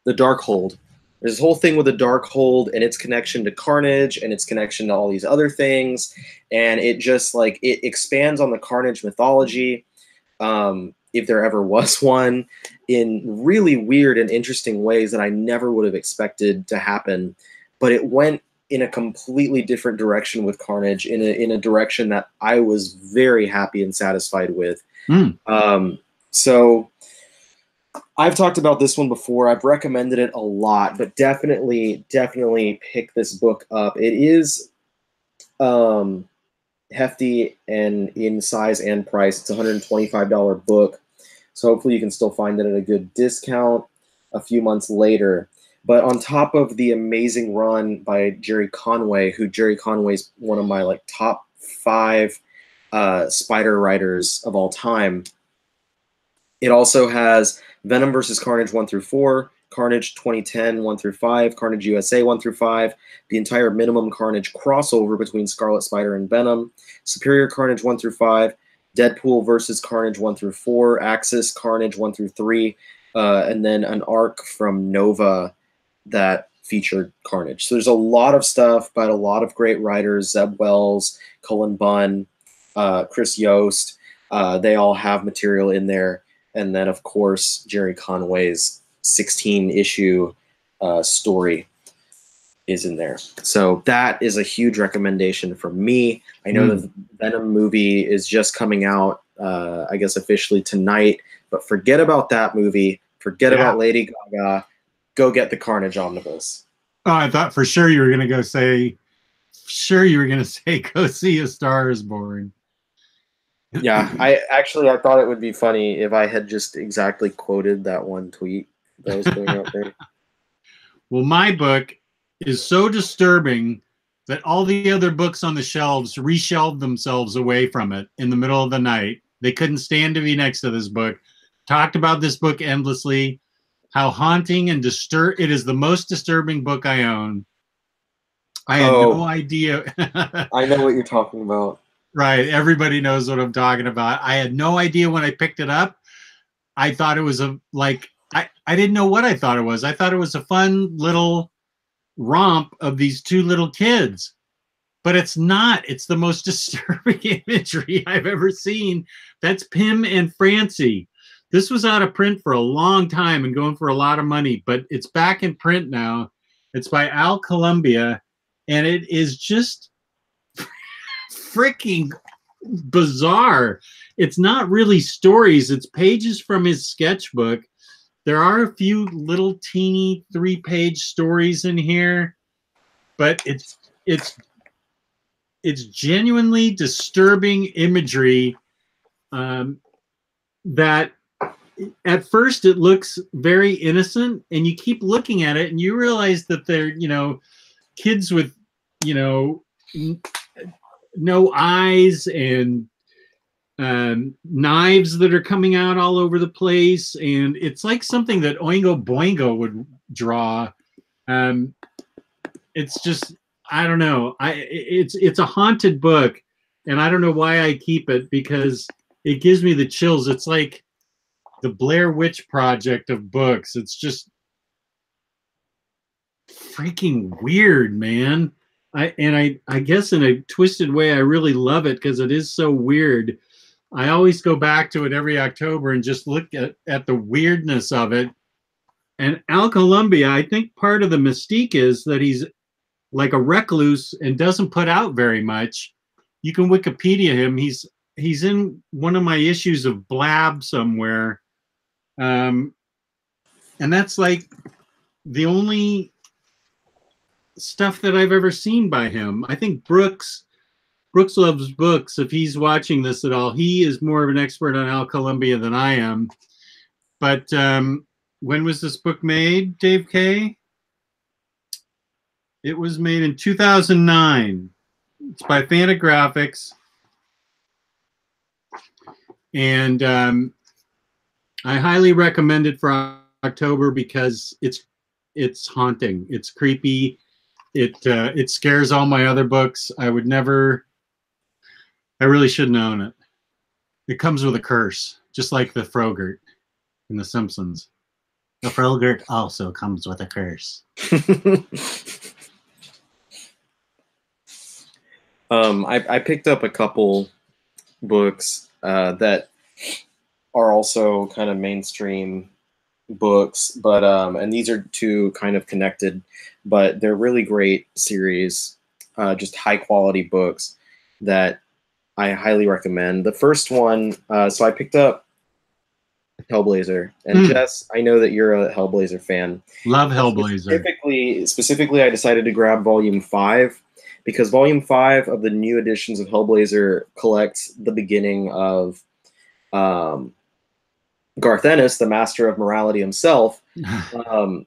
Darkhold? There's this whole thing with the Darkhold and its connection to Carnage and its connection to all these other things, and it just like it expands on the Carnage mythology, if there ever was one, in really weird and interesting ways that I never would have expected to happen. But it went in a completely different direction with Carnage, in a direction that I was very happy and satisfied with. So I've talked about this one before. I've recommended it a lot, but definitely pick this book up. It is hefty and in size and price. It's a $125 book. So hopefully you can still find it at a good discount a few months later. But on top of the amazing run by Jerry Conway, who Jerry Conway's one of my like top 5 Spider writers of all time, it also has Venom vs. Carnage 1 through 4, Carnage 2010 1 through 5, Carnage USA 1 through 5, the entire Minimum Carnage crossover between Scarlet Spider and Venom, Superior Carnage 1 through 5, Deadpool vs. Carnage 1 through 4, Axis Carnage 1 through 3, and then an arc from Nova that featured Carnage. So there's a lot of stuff by a lot of great writers: Zeb Wells, Cullen Bunn, Chris Yost. They all have material in there. And then, of course, Jerry Conway's 16-issue story is in there. So that is a huge recommendation from me. I know the Venom movie is just coming out, I guess, officially tonight. But forget about that movie. Forget about Lady Gaga. Go get the Carnage Omnibus. Oh, I thought for sure you were going to go say, go see A Star Is Born. Yeah, I thought it would be funny if I had just exactly quoted that one tweet that was going out there. Well, my book is so disturbing that all the other books on the shelves reshelved themselves away from it in the middle of the night. They couldn't stand to be next to this book. Talked about this book endlessly, how haunting and it is the most disturbing book I own. I had no idea. I know what you're talking about. Right. Everybody knows what I'm talking about. I had no idea when I picked it up. I thought it was I didn't know what I thought it was. I thought it was a fun little romp of these two little kids. But it's not. It's the most disturbing imagery I've ever seen. That's Pym and Francie. This was out of print for a long time and going for a lot of money, but it's back in print now. It's by Al Columbia, and it is just freaking bizarre. It's not really stories. It's pages from his sketchbook. There are a few little teeny 3-page stories in here, but it's genuinely disturbing imagery that at first it looks very innocent, and you keep looking at it and you realize that they're, kids with, no eyes and knives that are coming out all over the place, and it's like something that Oingo Boingo would draw. It's just, I don't know. It's a haunted book, and I don't know why I keep it, because it gives me the chills. It's like the Blair Witch Project of books. It's just freaking weird, man. I guess in a twisted way, I really love it because it is so weird. I always go back to it every October and just look at the weirdness of it. And Al Columbia, I think part of the mystique is that he's like a recluse and doesn't put out very much. You can Wikipedia him. He's in one of my issues of Blab somewhere. And that's like the only stuff that I've ever seen by him. I think Brooks loves books. If he's watching this at all, he is more of an expert on Al Columbia than I am. But when was this book made, Dave K? It was made in 2009. It's by Fantagraphics. And I highly recommend it for October because it's haunting. It's creepy. It scares all my other books. I really shouldn't own it. It comes with a curse, just like the Frogurt in The Simpsons. The Frogurt also comes with a curse. I picked up a couple books that are also kind of mainstream books, but and these are two kind of connected, but they're really great series, just high quality books that I highly recommend. The first one, so I picked up Hellblazer, and Jess, I know that you're a Hellblazer fan. Love Hellblazer. Specifically, I decided to grab Volume 5 because Volume 5 of the new editions of Hellblazer collects the beginning of Garth Ennis, the master of morality himself.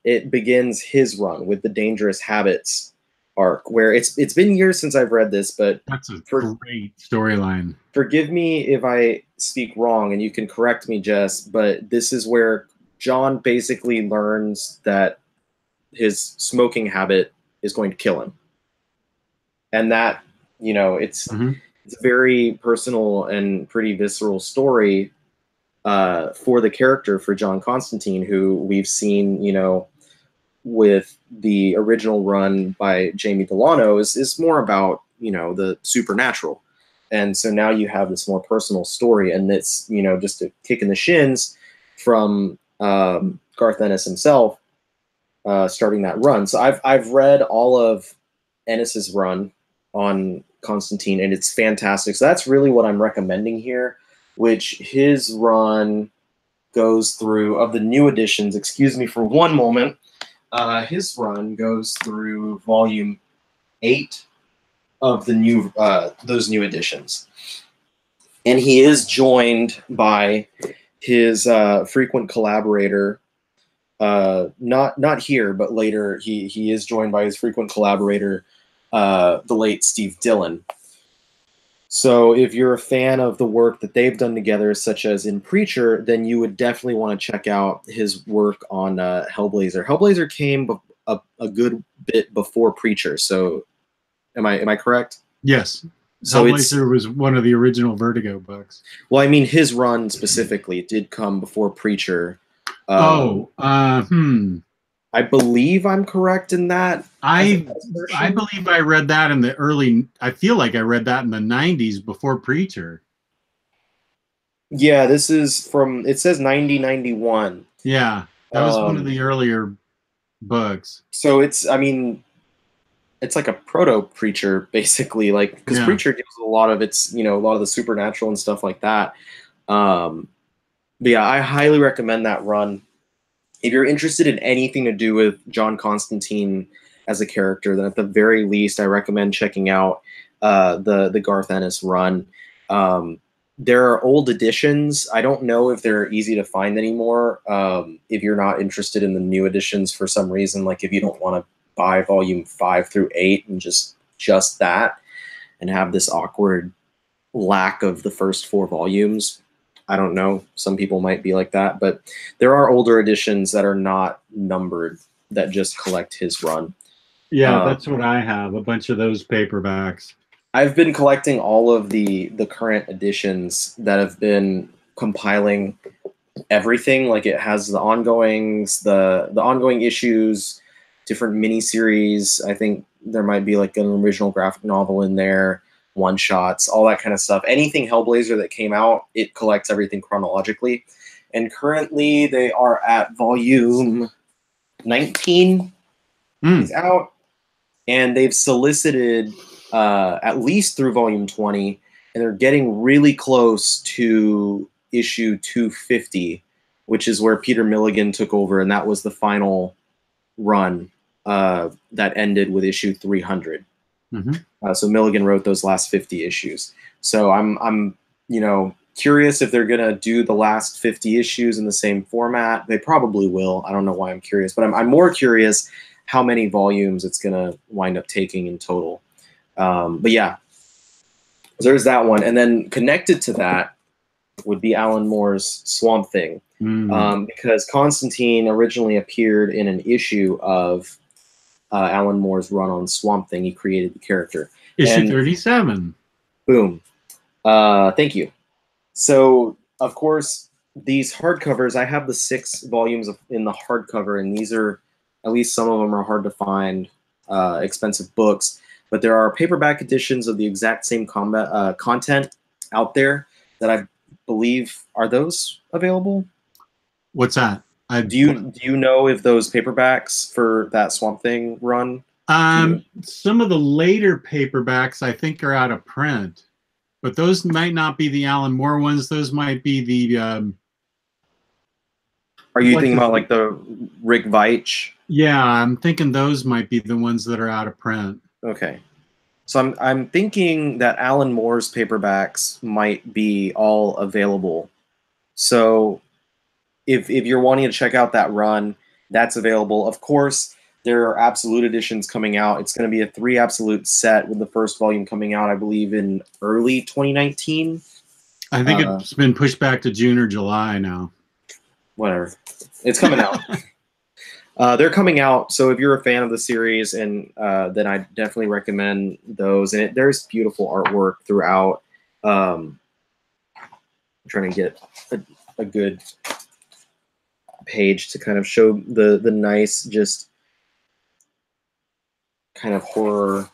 It begins his run with the Dangerous Habits arc, where it's been years since I've read this, but that's a great storyline. Forgive me if I speak wrong, and you can correct me, Jess, but this is where John basically learns that his smoking habit is going to kill him. And that, it's a very personal and pretty visceral story for the character for John Constantine, who we've seen, you know, with the original run by Jamie Delano is more about, you know, the supernatural. And so now you have this more personal story, and it's, you know, just a kick in the shins from Garth Ennis himself, starting that run. So I've read all of Ennis's run on Constantine, and it's fantastic. So that's really what I'm recommending here, which his run goes through, of the new editions, excuse me for one moment, his run goes through volume 8 of the new those new editions, and he is joined by his frequent collaborator. Not here, but later he is joined by his frequent collaborator, the late Steve Dillon. So if you're a fan of the work that they've done together, such as in Preacher, then you would definitely want to check out his work on Hellblazer. Hellblazer came a good bit before Preacher. So am I correct? Yes. So Hellblazer was one of the original Vertigo books. Well, I mean, his run specifically did come before Preacher. I believe I'm correct in that. I believe I read that in the early, I feel like I read that in the 90s before Preacher. Yeah, this is from, it says 90-91. Yeah, that was one of the earlier books. So it's, I mean, it's like a proto-Preacher, basically, like, because Preacher gives a lot of its, you know, a lot of the supernatural and stuff like that. But yeah, I highly recommend that run. If you're interested in anything to do with John Constantine as a character, then at the very least, I recommend checking out the Garth Ennis run. There are old editions. I don't know if they're easy to find anymore. If you're not interested in the new editions for some reason, like if you don't want to buy volume 5 through 8 and just that, and have this awkward lack of the first 4 volumes. I don't know. Some people might be like that, but there are older editions that are not numbered that just collect his run. Yeah, that's what I have, a bunch of those paperbacks. I've been collecting all of the current editions that have been compiling everything. Like it has the ongoings, the ongoing issues, different miniseries. I think there might be like an original graphic novel in there, one-shots, all that kind of stuff. Anything Hellblazer that came out, it collects everything chronologically. And currently they are at volume 19 is out. And they've solicited at least through volume 20, and they're getting really close to issue 250, which is where Peter Milligan took over, and that was the final run that ended with issue 300. So Milligan wrote those last 50 issues. So I'm you know, curious if they're gonna do the last 50 issues in the same format. They probably will. I don't know why I'm curious, but I'm more curious how many volumes it's gonna wind up taking in total. But yeah, so there's that one, and then connected to that would be Alan Moore's Swamp Thing, because Constantine originally appeared in an issue of Alan Moore's run on Swamp Thing. He created the character. Issue 37. Boom. Thank you. So, of course, these hardcovers, I have the 6 volumes in the hardcover, and these are, at least some of them are hard to find, expensive books. But there are paperback editions of the exact same content out there that I believe, are those available? What's that? Do you know if those paperbacks for that Swamp Thing run? Some of the later paperbacks I think are out of print, but those might not be the Alan Moore ones. Those might be the. Are you thinking about like the Rick Veitch? Yeah, I'm thinking those might be the ones that are out of print. Okay, so I'm thinking that Alan Moore's paperbacks might be all available. So if you're wanting to check out that run, that's available. Of course, there are Absolute editions coming out. It's going to be a 3 Absolute set with the first volume coming out, I believe, in early 2019. I think it's been pushed back to June or July now. Whatever. It's coming out. They're coming out, so if you're a fan of the series, and then I definitely recommend those. And there's beautiful artwork throughout. I'm trying to get a good page to kind of show the nice, just kind of horror.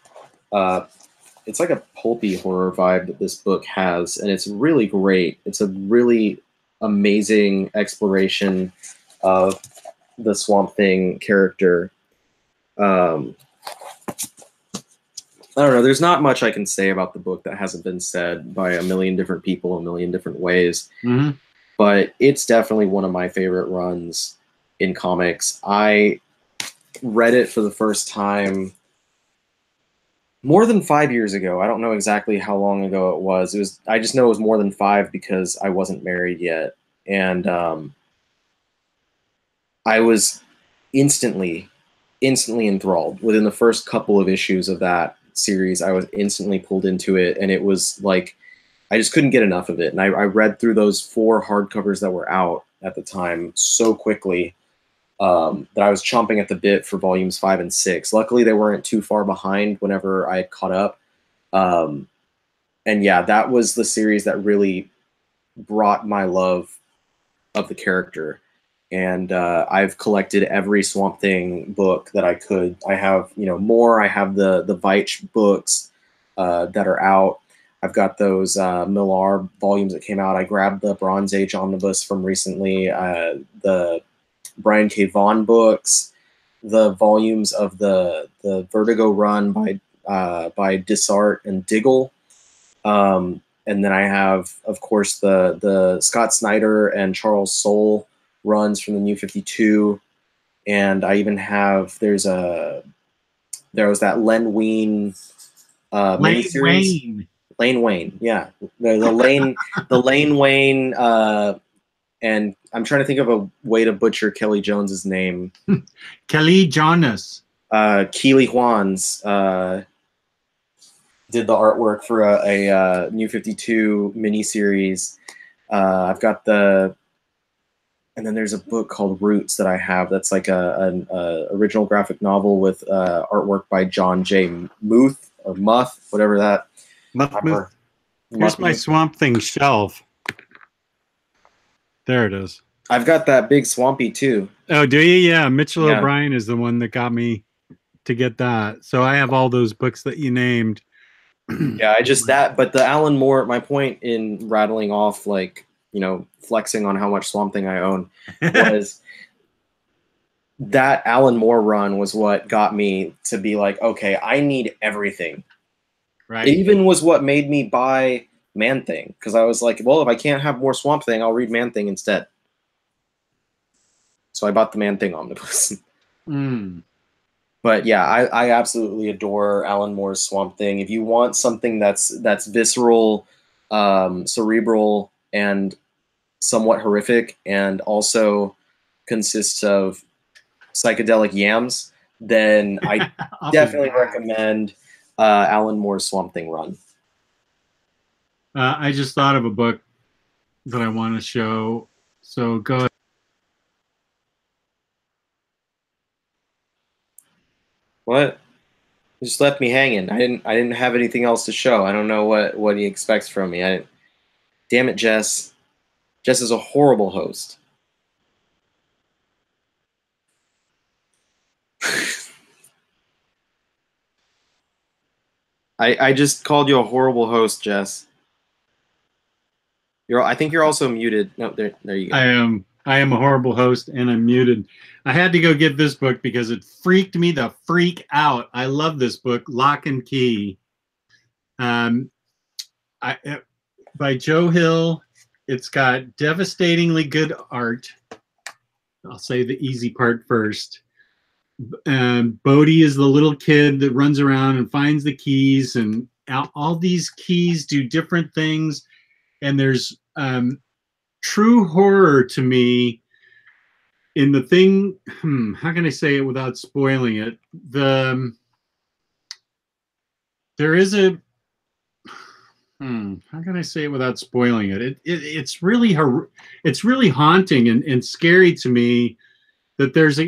It's like a pulpy horror vibe that this book has, and it's really great. It's a really amazing exploration of the Swamp Thing character. I don't know. There's not much I can say about the book that hasn't been said by a million different people, a million different ways. Mm-hmm. But it's definitely one of my favorite runs in comics. I read it for the first time more than 5 years ago. I don't know exactly how long ago it was. I just know it was more than 5 because I wasn't married yet. And I was instantly enthralled. Within the first couple of issues of that series, I was instantly pulled into it, and it was like I just couldn't get enough of it. And I read through those 4 hardcovers that were out at the time so quickly that I was chomping at the bit for volumes 5 and 6. Luckily, they weren't too far behind whenever I had caught up. And yeah, that was the series that really brought my love of the character. And I've collected every Swamp Thing book that I could. I have, more. I have the Veitch books that are out. I've got those Millar volumes that came out. I grabbed the Bronze Age Omnibus from recently, the Brian K. Vaughan books, the volumes of the Vertigo run by Dysart and Diggle. And then I have, of course, the Scott Snyder and Charles Soule runs from the New 52, and I even have there was that Len Wein miniseries. Lane Wayne, yeah, the Lane Wayne, and I'm trying to think of a way to butcher Kelly Jones's name. Kelly Jonas. Keely Juans did the artwork for a New 52 miniseries. I've got and then there's a book called Roots that I have. That's like an original graphic novel with artwork by John J. Muth or Muth, whatever that. Muth. Here's my Swamp Thing shelf. There it is. I've got that big Swampy too. Oh, do you? Yeah, Mitchell O'Brien is the one that got me to get that. So I have all those books that you named. Yeah, but the Alan Moore, my point in rattling off, flexing on how much Swamp Thing I own was that Alan Moore run was what got me to be like, okay, I need everything. Right. It even was what made me buy Man-Thing, because I was like, well, if I can't have more Swamp Thing, I'll read Man-Thing instead. So I bought the Man-Thing omnibus. But yeah, I absolutely adore Alan Moore's Swamp Thing. If you want something that's visceral, cerebral, and somewhat horrific, and also consists of psychedelic yams, then I definitely recommend Alan Moore's Swamp Thing run. I just thought of a book that I want to show. So go ahead. What? You just left me hanging. I didn't have anything else to show. I don't know what he expects from me. Damn it, Jess. Jess is a horrible host. I just called you a horrible host, Jess. I think you're also muted. No, there you go. I am a horrible host, and I'm muted. I had to go get this book because it freaked me the freak out. I love this book, Locke and Key, by Joe Hill. It's got devastatingly good art. I'll say the easy part first. Bodhi is the little kid that runs around and finds the keys, and all these keys do different things. And there's true horror to me in the thing. How can I say it without spoiling it? There is a how can I say it without spoiling it? It's really haunting and scary to me that there's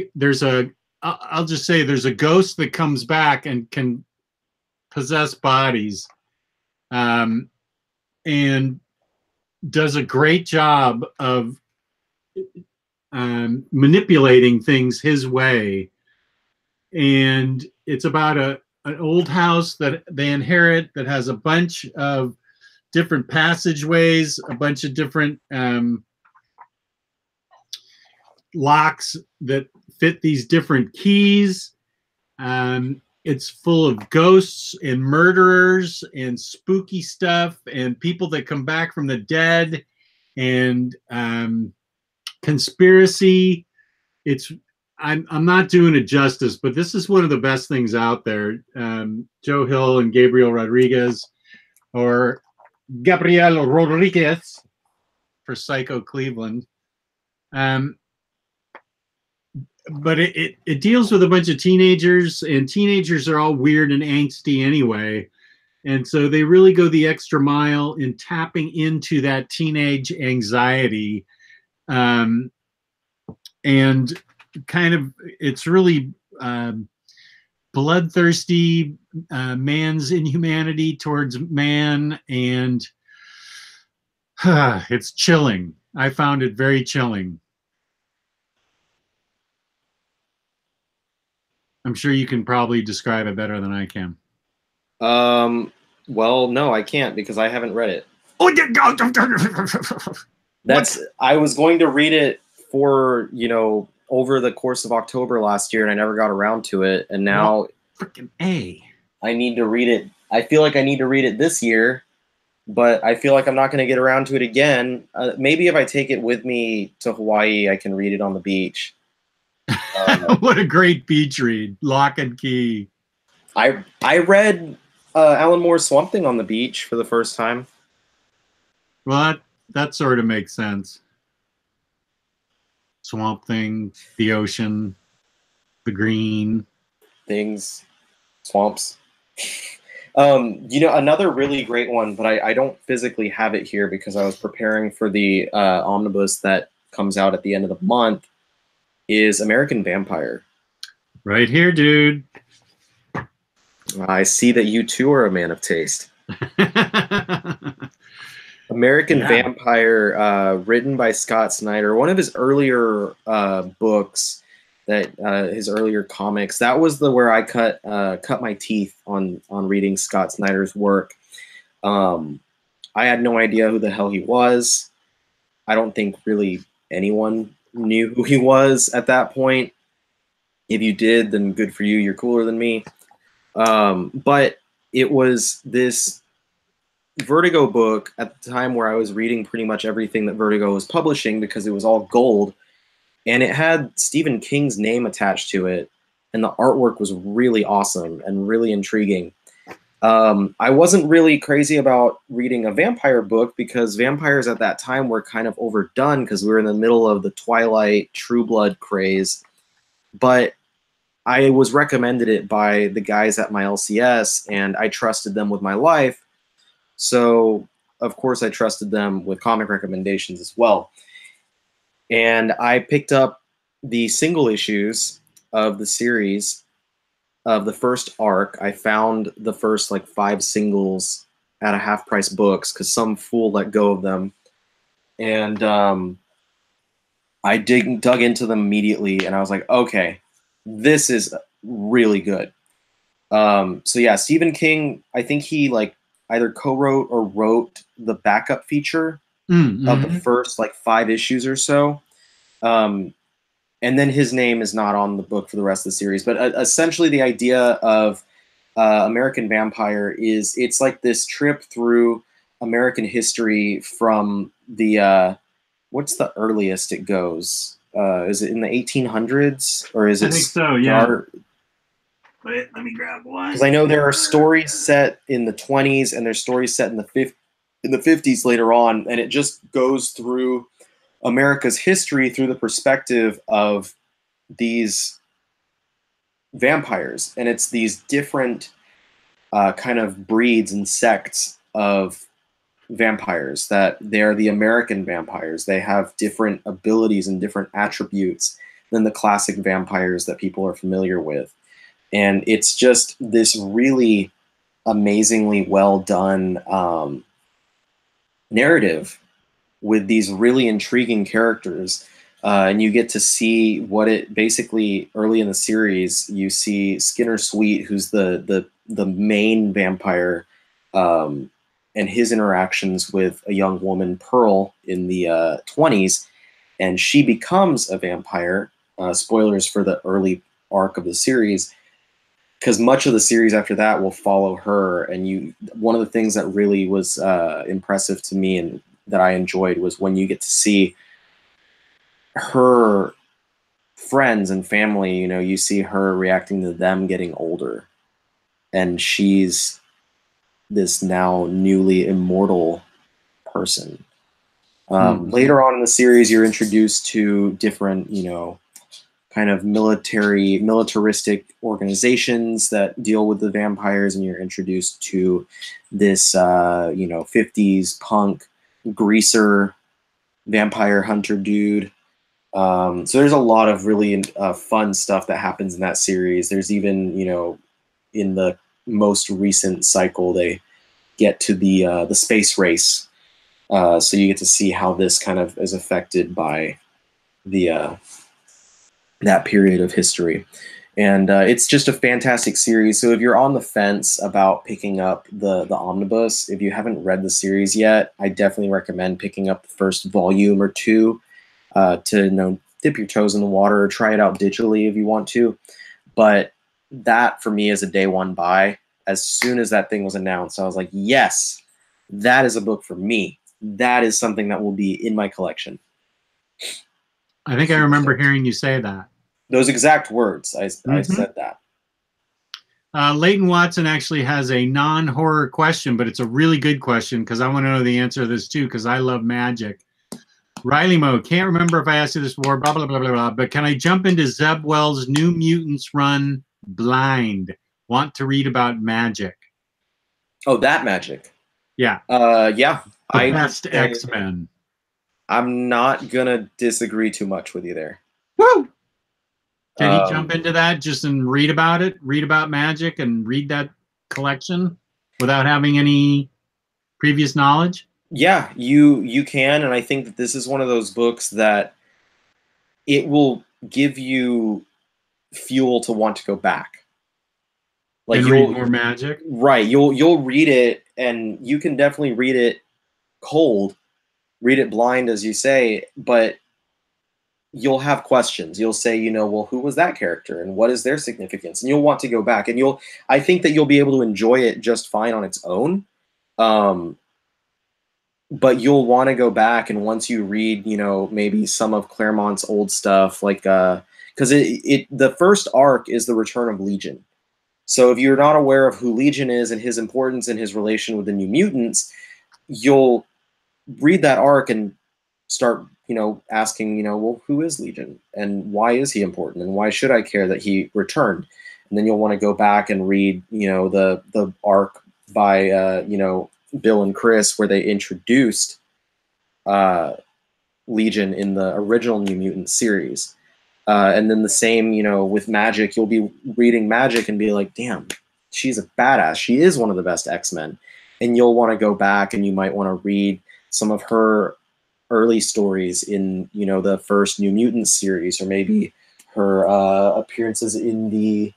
a I'll just say there's a ghost that comes back and can possess bodies, and does a great job of manipulating things his way. And it's about an old house that they inherit that has a bunch of different passageways, a bunch of different locks that fit these different keys. It's full of ghosts and murderers and spooky stuff and people that come back from the dead and conspiracy. I'm not doing it justice, but this is one of the best things out there. Joe Hill and Gabriel Rodriguez, or Gabriel Rodriguez for Psycho Cleveland. But it deals with a bunch of teenagers, and teenagers are all weird and angsty anyway. And so they really go the extra mile in tapping into that teenage anxiety. And kind of, it's really bloodthirsty, man's inhumanity towards man, and it's chilling. I found it very chilling. I'm sure you can probably describe it better than I can. Well, no, I can't because I haven't read it. I was going to read it for, over the course of October last year, and I never got around to it. And now freaking A. I need to read it. I feel like I need to read it this year, but I feel like I'm not going to get around to it again. Maybe if I take it with me to Hawaii, I can read it on the beach. What a great beach read. Locke and Key. I read Alan Moore's Swamp Thing on the beach for the first time. Well, that sort of makes sense. Swamp Thing, the ocean, the green. Things, swamps. Another really great one, but I don't physically have it here because I was preparing for the omnibus that comes out at the end of the month, is American Vampire. Right here, dude. I see that you too are a man of taste. American Vampire, written by Scott Snyder, one of his earlier books, his earlier comics. That was where I cut my teeth on reading Scott Snyder's work. I had no idea who the hell he was. I don't think really anyone knew who he was at that point. If you did, then good for you. You're cooler than me. But it was this Vertigo book at the time where I was reading pretty much everything that Vertigo was publishing because it was all gold. And it had Stephen King's name attached to it. And the artwork was really awesome and really intriguing. I wasn't really crazy about reading a vampire book because vampires at that time were kind of overdone because we were in the middle of the Twilight True Blood craze. But I was recommended it by the guys at my LCS, and I trusted them with my life. So, of course, I trusted them with comic recommendations as well. And I picked up the single issues of the series of the first arc. I found the first 5 singles at a half-price books because some fool let go of them. And I dug into them immediately, and I was like, okay, this is really good. So yeah, Stephen King, I think he either co-wrote or wrote the backup feature of the first 5 issues or so. And then his name is not on the book for the rest of the series. But essentially the idea of American Vampire is it's like this trip through American history from the, what's the earliest it goes? Is it in the 1800s? Or is it? I think so, yeah. Wait, let me grab one. Because I know there are stories set in the 20s and there's stories set in the 50s later on. And it just goes through America's history through the perspective of these vampires. And it's these different kind of breeds and sects of vampires that they're the American vampires. They have different abilities and different attributes than the classic vampires that people are familiar with. And it's just this really amazingly well done narrative with these really intriguing characters. and you get to see what it basically early in the series. You see Skinner Sweet, who's the main vampire, and his interactions with a young woman, Pearl, in the 20s, and she becomes a vampire. Spoilers for the early arc of the series, because much of the series after that will follow her. And one of the things that really was impressive to me and that I enjoyed was when you get to see her friends and family. You see her reacting to them getting older, and she's this now newly immortal person. Later on in the series, you're introduced to different, kind of militaristic organizations that deal with the vampires, and you're introduced to this, 50s punk greaser vampire hunter dude. So there's a lot of really fun stuff that happens in that series. There's even, in the most recent cycle, they get to the space race. So you get to see how this kind of is affected by the that period of history. And it's just a fantastic series. So if you're on the fence about picking up the omnibus, if you haven't read the series yet, I definitely recommend picking up the first volume or two to dip your toes in the water, or try it out digitally if you want to. But that for me is a day one buy. As soon as that thing was announced, I was like, yes, that is a book for me. That is something that will be in my collection. I think I remember hearing you say that. Those exact words. I said that. Leighton Watson actually has a non-horror question, but it's a really good question because I want to know the answer to this too, because I love magic. Ryley Mo, can't remember if I asked you this before, blah, blah, blah, blah, blah, but can I jump into Zeb Wells' New Mutants run blind? Want to read about magic. Oh, that magic. Yeah. Yeah. The best X-Men. I'm not going to disagree too much with you there. Woo! Can he jump into that just and read about it, read about magic, and read that collection without having any previous knowledge? Yeah, you can, and I think that this is one of those books that it will give you fuel to want to go back. Like and read more magic? Right. You'll read it, and you can definitely read it cold, read it blind, as you say, but you'll have questions. You'll say, well, who was that character and what is their significance? And you'll want to go back, and I think that you'll be able to enjoy it just fine on its own. But you'll want to go back, and once you read, maybe some of Claremont's old stuff, like, because the first arc is the return of Legion. So if you're not aware of who Legion is and his importance and his relation with the New Mutants, you'll read that arc and start, asking, well, who is Legion and why is he important and why should I care that he returned? And then you'll want to go back and read, the arc by, Bill and Chris, where they introduced Legion in the original New Mutants series. And then the same, with magic, you'll be reading magic and be like, damn, she's a badass. She is one of the best X-Men. And you'll want to go back and you might want to read some of her early stories in, the first New Mutants series, or maybe her appearances in the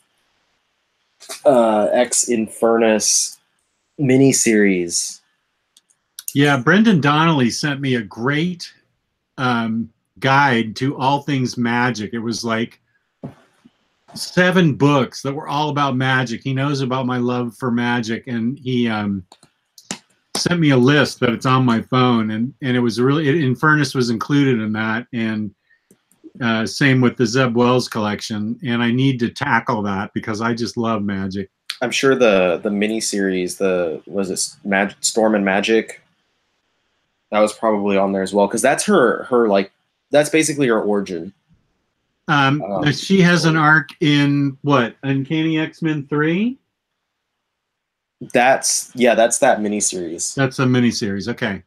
X Infernus miniseries. Yeah, Brendan Donnelly sent me a great guide to all things magic. It was like 7 books that were all about magic. He knows about my love for magic, and he sent me a list that it's on my phone, and it was really, Infernus was included in that, and same with the Zeb Wells collection, and I need to tackle that because I just love magic. I'm sure the miniseries, Storm and Magic, that was probably on there as well, because that's her like, that's basically her origin. She has an arc in what, Uncanny X-Men 3? That's that miniseries. That's a miniseries, okay.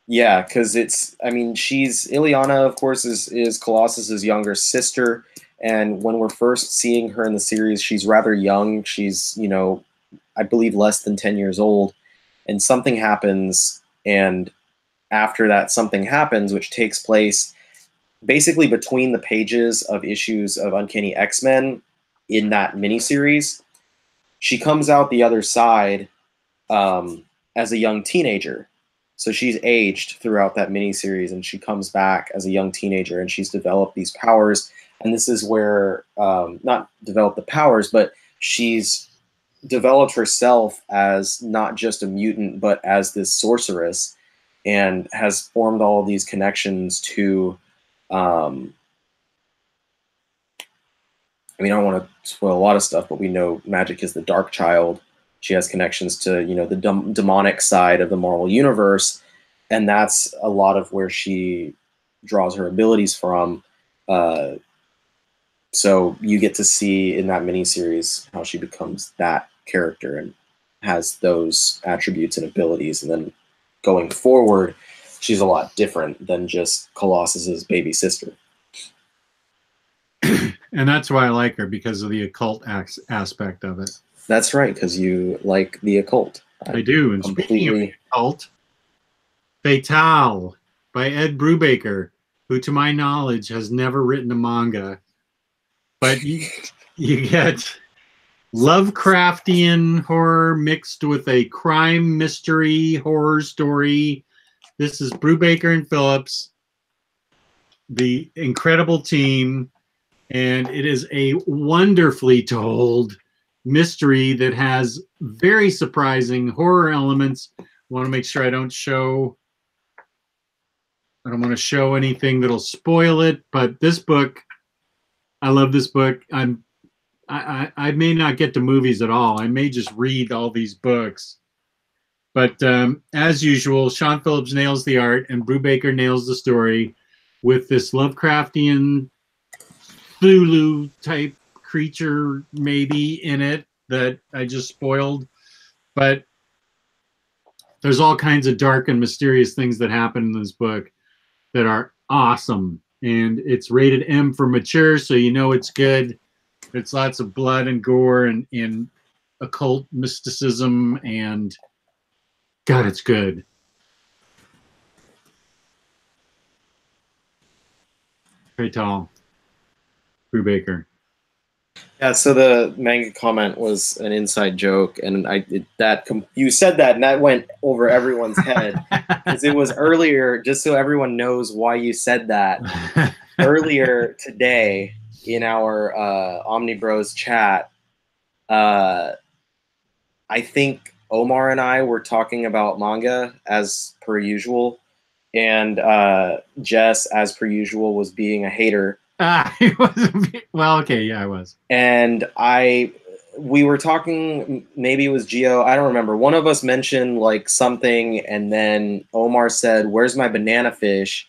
Yeah, because she's Ileana, of course, is Colossus's younger sister, and when we're first seeing her in the series, she's rather young. She's, I believe less than 10 years old, and something happens, and after that something happens, which takes place basically between the pages of issues of Uncanny X-Men in that miniseries, she comes out the other side as a young teenager. So she's aged throughout that miniseries, and she comes back as a young teenager, and she's developed these powers. And this is where, not developed the powers, but she's developed herself as not just a mutant, but as this sorceress, and has formed all of these connections to, I mean, I don't want to spoil a lot of stuff, but we know Magic is the Dark Child. She has connections to, you know, the demonic side of the Marvel Universe, and that's a lot of where she draws her abilities from. So you get to see in that miniseries how she becomes that character and has those attributes and abilities, and then going forward, she's a lot different than just Colossus's baby sister. And that's why I like her, because of the occult aspect of it. That's right, because you like the occult. I do. And speaking of the occult, Fatale by Ed Brubaker, who to my knowledge has never written a manga. But you get Lovecraftian horror mixed with a crime mystery horror story. This is Brubaker and Phillips, the incredible team, and it is a wonderfully told mystery that has very surprising horror elements. I want to make sure I don't want to show anything that'll spoil it, but this book, I love this book. I may not get to movies at all. I may just read all these books. But as usual, Sean Phillips nails the art and Brubaker nails the story with this Lovecraftian Cthulhu type creature maybe in it that I just spoiled. But there's all kinds of dark and mysterious things that happen in this book that are awesome. And it's rated M for mature, so you know it's good. It's lots of blood and gore and occult mysticism, and God, it's good. Fatale, Brubaker. Yeah, so the manga comment was an inside joke, and you said that, and that went over everyone's head because it was earlier. Just so everyone knows why you said that, earlier today in our OmniBros chat, I think Omar and I were talking about manga as per usual, and Jess, as per usual, was being a hater. Well, okay, yeah, I was. And we were talking, maybe it was Gio, I don't remember. One of us mentioned like something, and then Omar said, "Where's my banana fish?"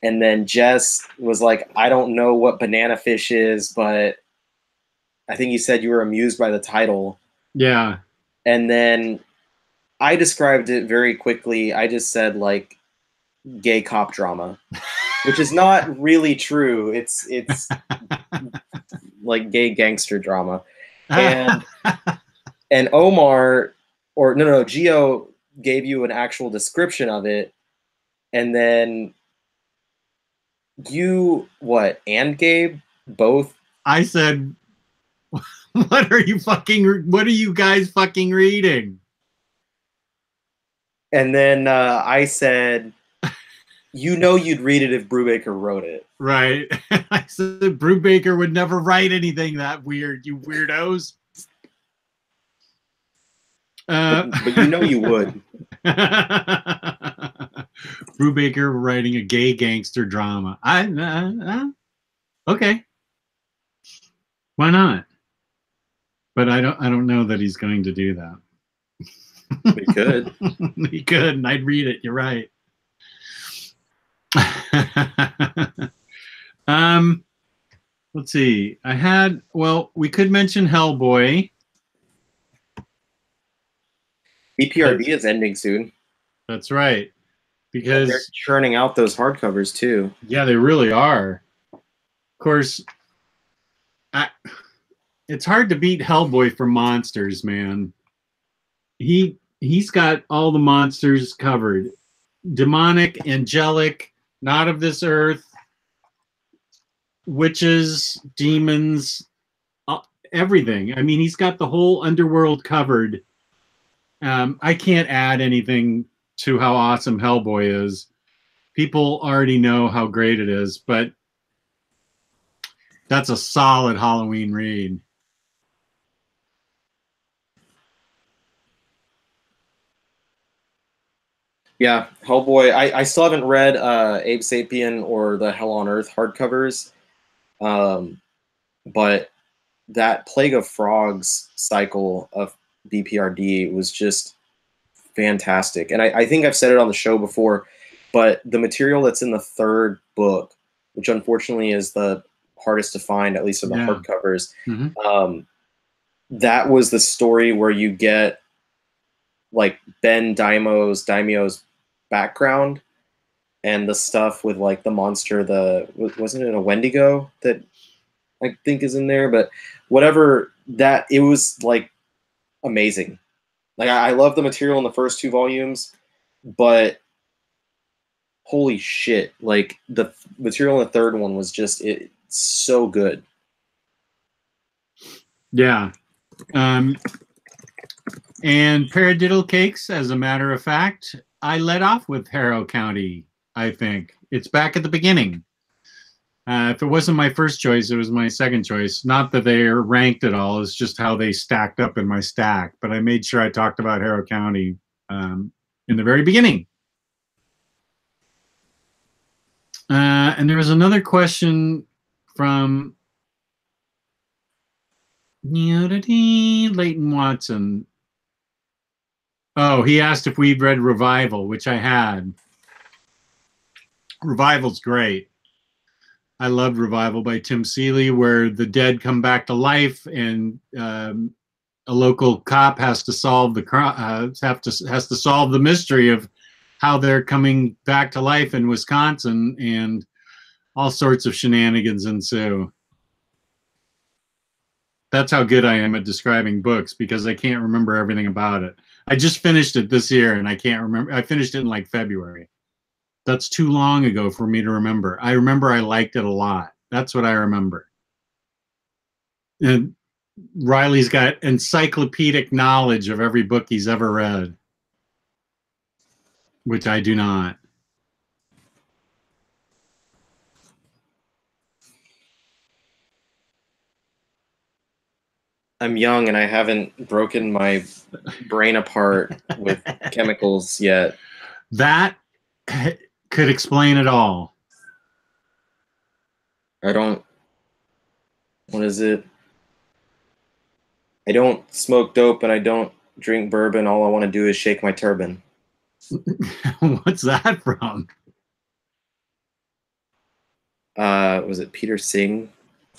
And then Jess was like, "I don't know what banana fish is, but I think you said you were amused by the title." Yeah. And then I described it very quickly. I just said like gay cop drama. Which is not really true. It's like gay gangster drama. And Omar, or no, Gio gave you an actual description of it. And then you, and Gabe, both? I said, what are you guys fucking reading? And then I said, you know you'd read it if Brubaker wrote it. Right. I said Brubaker would never write anything that weird, you weirdos. But you know you would. Brubaker writing a gay gangster drama. Okay. Why not? But I don't know that he's going to do that. He could. He could, and I'd read it. You're right. Let's see. We could mention Hellboy. EPRB is ending soon. That's right. Because they're churning out those hardcovers too. Yeah, they really are. Of course, it's hard to beat Hellboy for monsters, man. He's got all the monsters covered. Demonic, angelic, not of this earth. witches, demons, everything. I mean, he's got the whole underworld covered. I can't add anything to how awesome Hellboy is. People already know how great it is, but that's a solid Halloween read. Yeah, Hellboy. I still haven't read Abe Sapien or the Hell on Earth hardcovers, but that Plague of Frogs cycle of BPRD was just fantastic. And I think I've said it on the show before, but the material that's in the third book, which unfortunately is the hardest to find, at least in the hardcovers, that was the story where you get like Ben Daimyo's background and the stuff with like the monster, wasn't it a Wendigo that I think is in there, but whatever that, it was like amazing. Like I love the material in the first 2 volumes, but holy shit, like the material in the third one was just so good. Yeah. And Paradiddle Cakes, as a matter of fact, I led off with Harrow County, I think. It's back at the beginning. If it wasn't my first choice, it was my second choice. Not that they're ranked at all. It's just how they stacked up in my stack. But I made sure I talked about Harrow County in the very beginning. And there was another question from Leighton Watson. Oh, he asked if we'd read Revival, which I had. Revival's great. I loved Revival by Tim Seeley, where the dead come back to life, and a local cop has to solve has to solve the mystery of how they're coming back to life in Wisconsin, and all sorts of shenanigans ensue. That's how good I am at describing books, because I can't remember everything about it. I just finished it this year, and I can't remember. I finished it in like February. That's too long ago for me to remember. I remember I liked it a lot. That's what I remember. And Riley's got encyclopedic knowledge of every book he's ever read, which I do not. I'm young and I haven't broken my brain apart with chemicals yet. That could explain it all. What is it? I don't smoke dope and I don't drink bourbon. All I want to do is shake my turban. What's that from? Was it Peter Singh?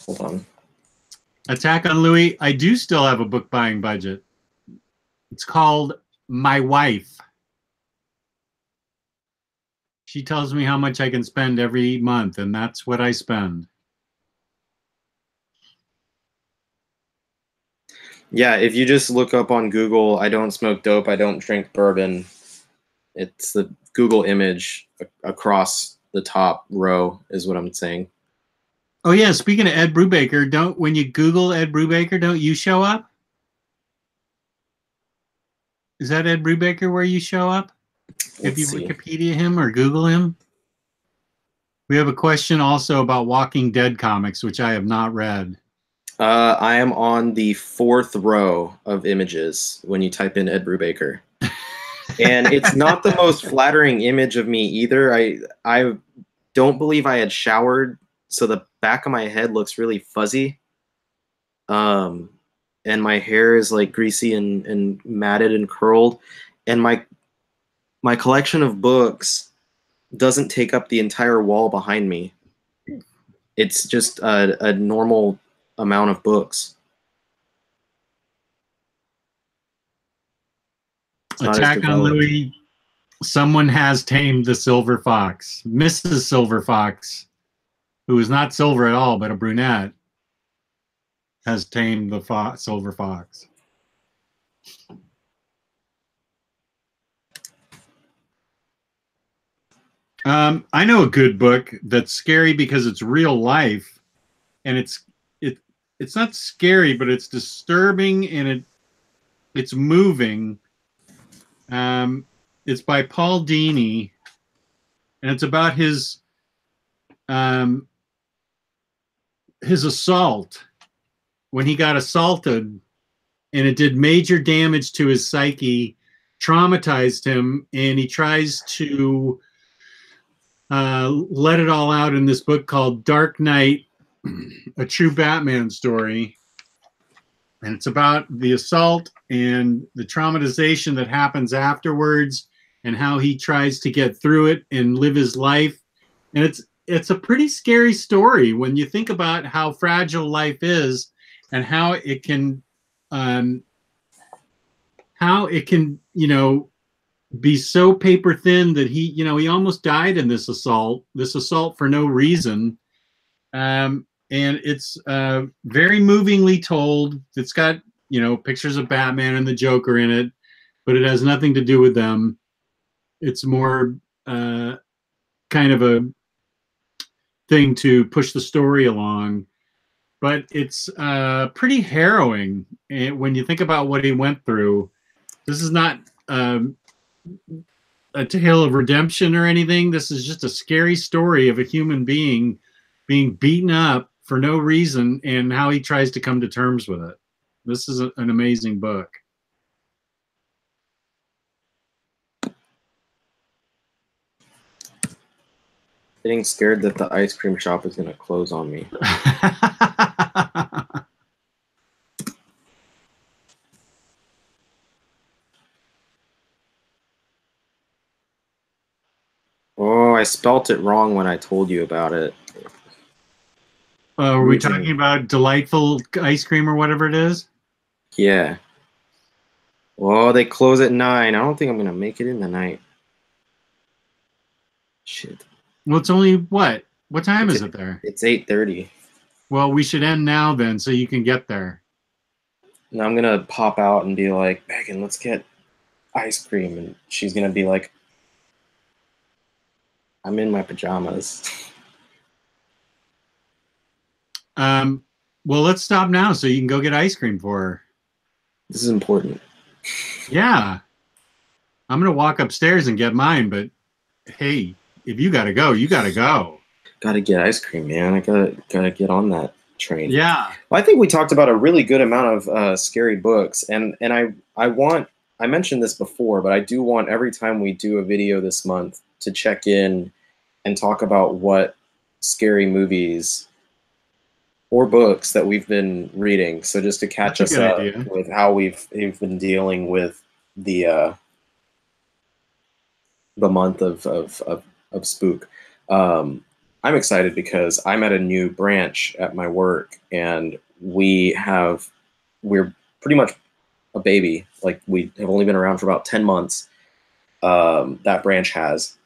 Hold on. Attack on Louis. I do still have a book buying budget. It's called My Wife. She tells me how much I can spend every month, and that's what I spend. Yeah, if you just look up on Google, I don't smoke dope, I don't drink bourbon, it's the Google image across the top row is what I'm saying. Oh yeah, speaking of Ed Brubaker, when you Google Ed Brubaker, don't you show up? Is that Ed Brubaker where you show up? If you Wikipedia him or Google him? We have a question also about Walking Dead comics, which I have not read. I am on the 4th row of images when you type in Ed Brubaker. And it's not the most flattering image of me either. I don't believe I had showered, so the back of my head looks really fuzzy. And my hair is like greasy and matted and curled. And my collection of books doesn't take up the entire wall behind me. It's just a normal amount of books. Attack on Louis. Someone has tamed the silver fox. Mrs. Silver Fox, who is not silver at all, but a brunette, has tamed the silver fox. I know a good book that's scary because it's real life, and it's not scary, but it's disturbing, and it's moving. It's by Paul Dini, and it's about his assault, when he got assaulted, and it did major damage to his psyche, traumatized him, and he tries to let it all out in this book called Dark Knight, a true Batman story. And it's about the assault and the traumatization that happens afterwards, and how he tries to get through it and live his life. And it's a pretty scary story when you think about how fragile life is, and how it can be so paper thin that he almost died in this assault for no reason. And it's very movingly told. It's got pictures of Batman and the Joker in it, but it has nothing to do with them. It's more kind of a thing to push the story along, but it's pretty harrowing when you think about what he went through. This is not a tale of redemption or anything. This is just a scary story of a human being being beaten up for no reason, and how he tries to come to terms with it. This is an amazing book. Getting scared that the ice cream shop is going to close on me. Oh, I spelt it wrong when I told you about it. Are we talking about delightful ice cream or whatever it is? Yeah. Oh, they close at 9. I don't think I'm going to make it in the night. Shit. Well, it's only what? What time is it there? It's 8:30. Well, we should end now then, so you can get there. And I'm going to pop out and be like, Megan, let's get ice cream. And she's going to be like, I'm in my pajamas. Well, let's stop now so you can go get ice cream for her. This is important. Yeah. I'm going to walk upstairs and get mine, but hey, if you got to go, you got to go. Got to get ice cream, man. I gotta get on that train. Yeah. Well, I think we talked about a really good amount of scary books, and I mentioned this before, but I do want every time we do a video this month to check in and talk about what scary movies or books that we've been reading. So just to catch us up with how we've been dealing with the month of spook. I'm excited because I'm at a new branch at my work, and we're pretty much a baby. Like, we have only been around for about 10 months. That branch has.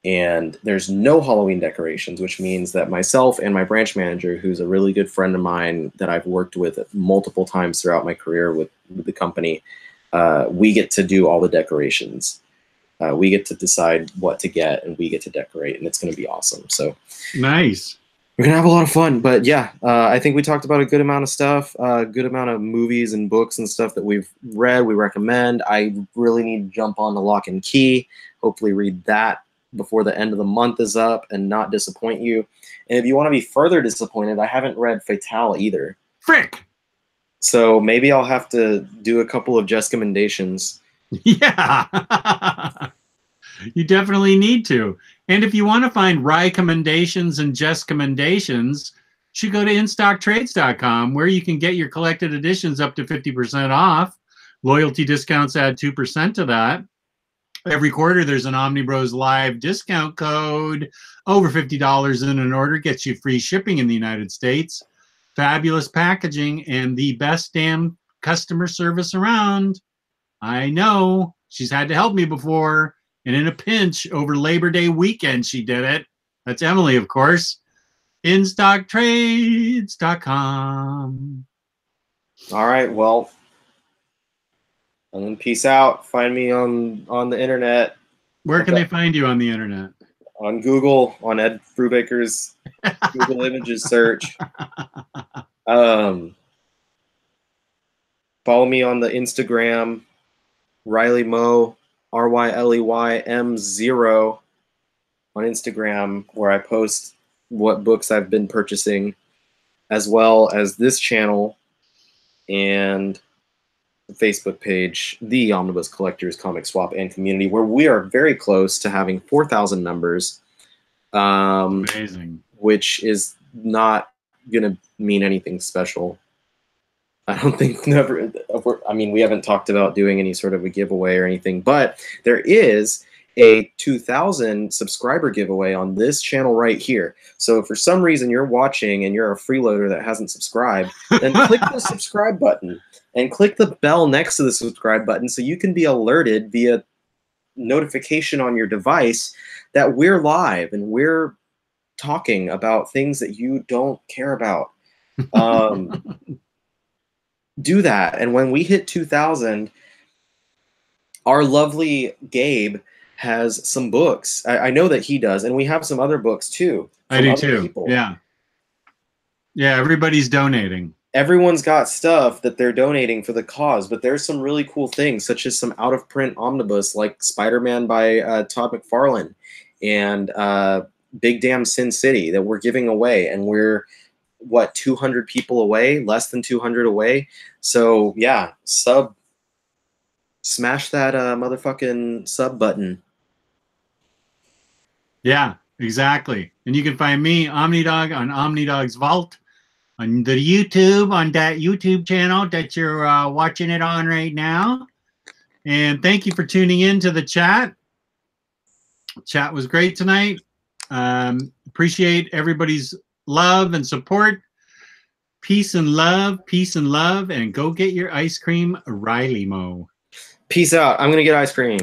And there's no Halloween decorations, which means that myself and my branch manager, who's a really good friend of mine that I've worked with multiple times throughout my career with the company, we get to do all the decorations. We get to decide what to get, and we get to decorate, and it's going to be awesome. So nice. We're going to have a lot of fun. But yeah, I think we talked about a good amount of stuff, a good amount of movies and books and stuff that we've read, we recommend. I really need to jump on the Locke and Key, hopefully read that before the end of the month is up and not disappoint you. And if you want to be further disappointed, I haven't read Fatale either. Frick! So maybe I'll have to do a couple of Jessica Mendations. Yeah. You definitely need to. And if you want to find recommendations and just commendations, you should go to InStockTrades.com, where you can get your collected editions up to 50% off. Loyalty discounts add 2% to that. Every quarter, there's an Omnibroslive discount code. Over $50 in an order gets you free shipping in the United States. Fabulous packaging and the best damn customer service around. I know. She's had to help me before. And in a pinch, over Labor Day weekend, she did it. That's Emily, of course. InStockTrades.com. All right, well, and then peace out. Find me on the internet. Where can they find you on the internet? on Google, on Ed Brubaker's Google Images search. Follow me on the Instagram, Ryley Mo, RYLEYM0 on Instagram, where I post what books I've been purchasing, as well as this channel and the Facebook page, the Omnibus Collectors Comic Swap and Community, where we are very close to having 4,000 members. Amazing. Which is not going to mean anything special. I don't think I mean, we haven't talked about doing any sort of a giveaway or anything, but there is a 2,000 subscriber giveaway on this channel right here. So if for some reason you're watching and you're a freeloader that hasn't subscribed, then click the subscribe button and click the bell next to the subscribe button so you can be alerted via notification on your device that we're live and we're talking about things that you don't care about. Do that. And when we hit 2,000, our lovely Gabe has some books. I know that he does, and we have some other books too. I do too. People. Yeah. Yeah, everybody's donating. Everyone's got stuff that they're donating for the cause, but there's some really cool things, such as some out-of-print omnibus like Spider-Man by Todd McFarlane and Big Damn Sin City that we're giving away, and we're, what, 200 people away? Less than 200 away? So, yeah, smash that motherfucking sub button. Yeah, exactly. And you can find me, Omnidog, on Omnidog's Vault, on the YouTube, on that YouTube channel that you're watching it on right now. And thank you for tuning in to the chat. Chat was great tonight. Appreciate everybody's love and support. Peace and love, and go get your ice cream, Ryley Mo. Peace out. I'm going to get ice cream.